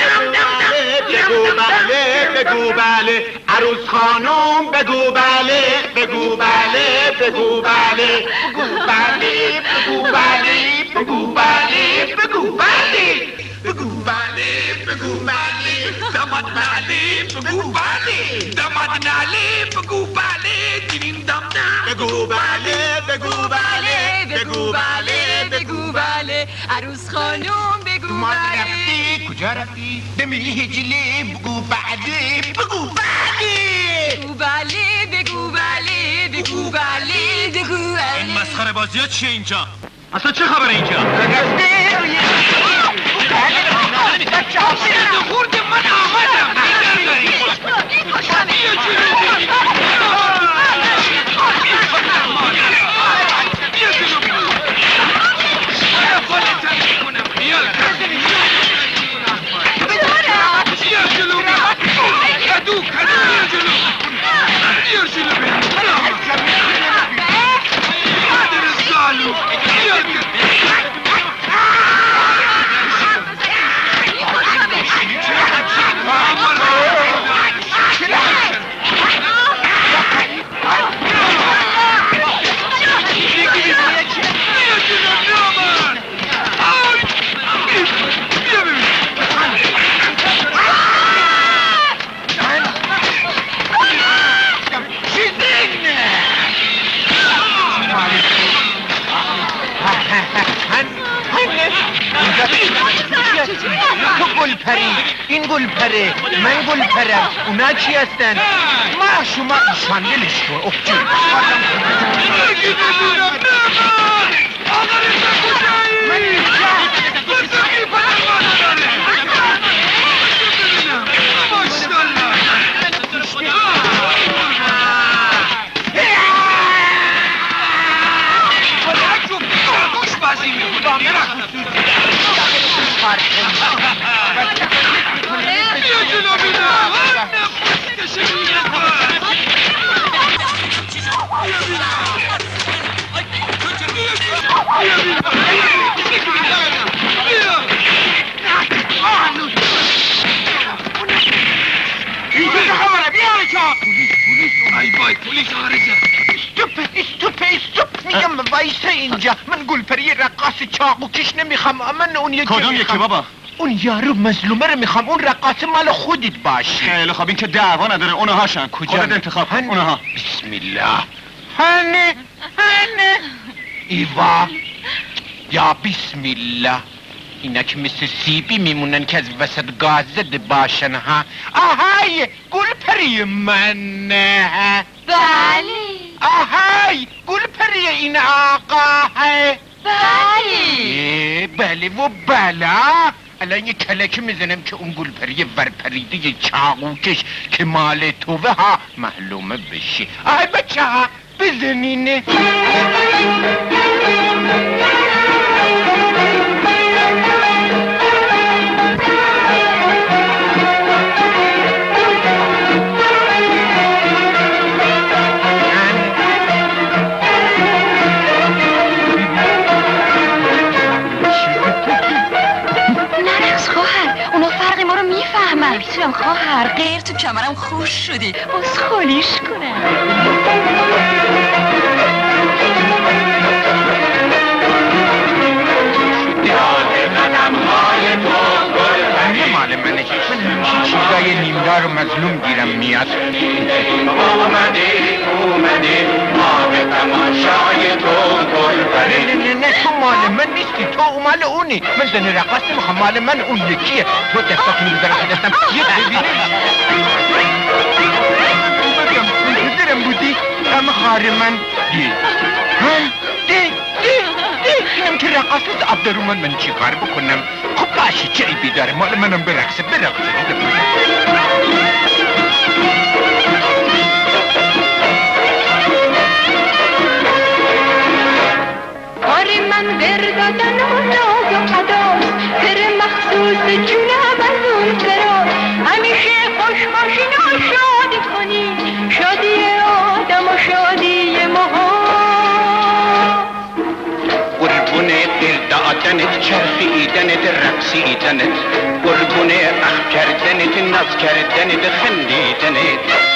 بگو بله، بگو بله. عروس خانم بگو بله، بگو بله، بگو بله. بگو بله، بگو بله، بگو بله، بگو بله. بگو بله، بگو بله. داماد بله، بگو بله. داماد ناله، بگو بله. دیرین دام دام. بگو بله، بگو بله. بگو بله بگو بله عروس خانوم بگو بله کجا رفتی؟ دمی هجله بگو بله بگو بله بگو بله بگو بله بگو بله بگو بله این مسخره بازی ها چیه اینجا؟ اصلا چه خبره اینجا؟ خورد من آمدم تو گلپری این گلپره من گلپرم اونا چی هستن؟ ما شما ایشان دلش کن اخجون استوپ میگم وایسه اینجا من گلپری رقاص چاقو کش نمیخوام من اون یکی کدوم یکی بابا؟ اون یارو مظلومه رو میخوام اون رقاص مال خودت باشه خیلی خوب این که دعوا نداره اونها شن کجا خودت انتخاب کن اونها بسم الله هنه ایوا یا بسم الله اینا که مثل سیبی میمونن که از وسط گاز زده باشن ها آهای گلپری من بله آهای گلپری این آقا بله بله و بلا الان یه کلکه میزنم که اون گلپری ورپریده چاقوکش که مال توه ها معلومه بشه آهای بچه ها بزنینه میتونم خواهر غیر تو کمرم خوش شدی باز خالیش کنم مال منه من همچین چیزای نیمدار و مظلوم گیرم میاد اومده ما به تماشای تو گل نه تو مال من نیستی تو مال اونی من زن رقاص نمیخوام مال من اون یکیه تو دستاتو میذارم که دستم یه ببینش منتظرم بودی هم خار من دی اینم که رقاص از عبدالرومان من چی کار بکنم خب باشه چه عیبی داره مال منم برقصه کار من بردادن و ناز و قداس پر مخصوص جونم از اون قرار همیشه خوش باشین و شادی کنین شادی آدم و شادی ماها قربون دل دادنت چرخیدنت رقصیدنت قربون اخ کردنت ناز کردنت خندیدنت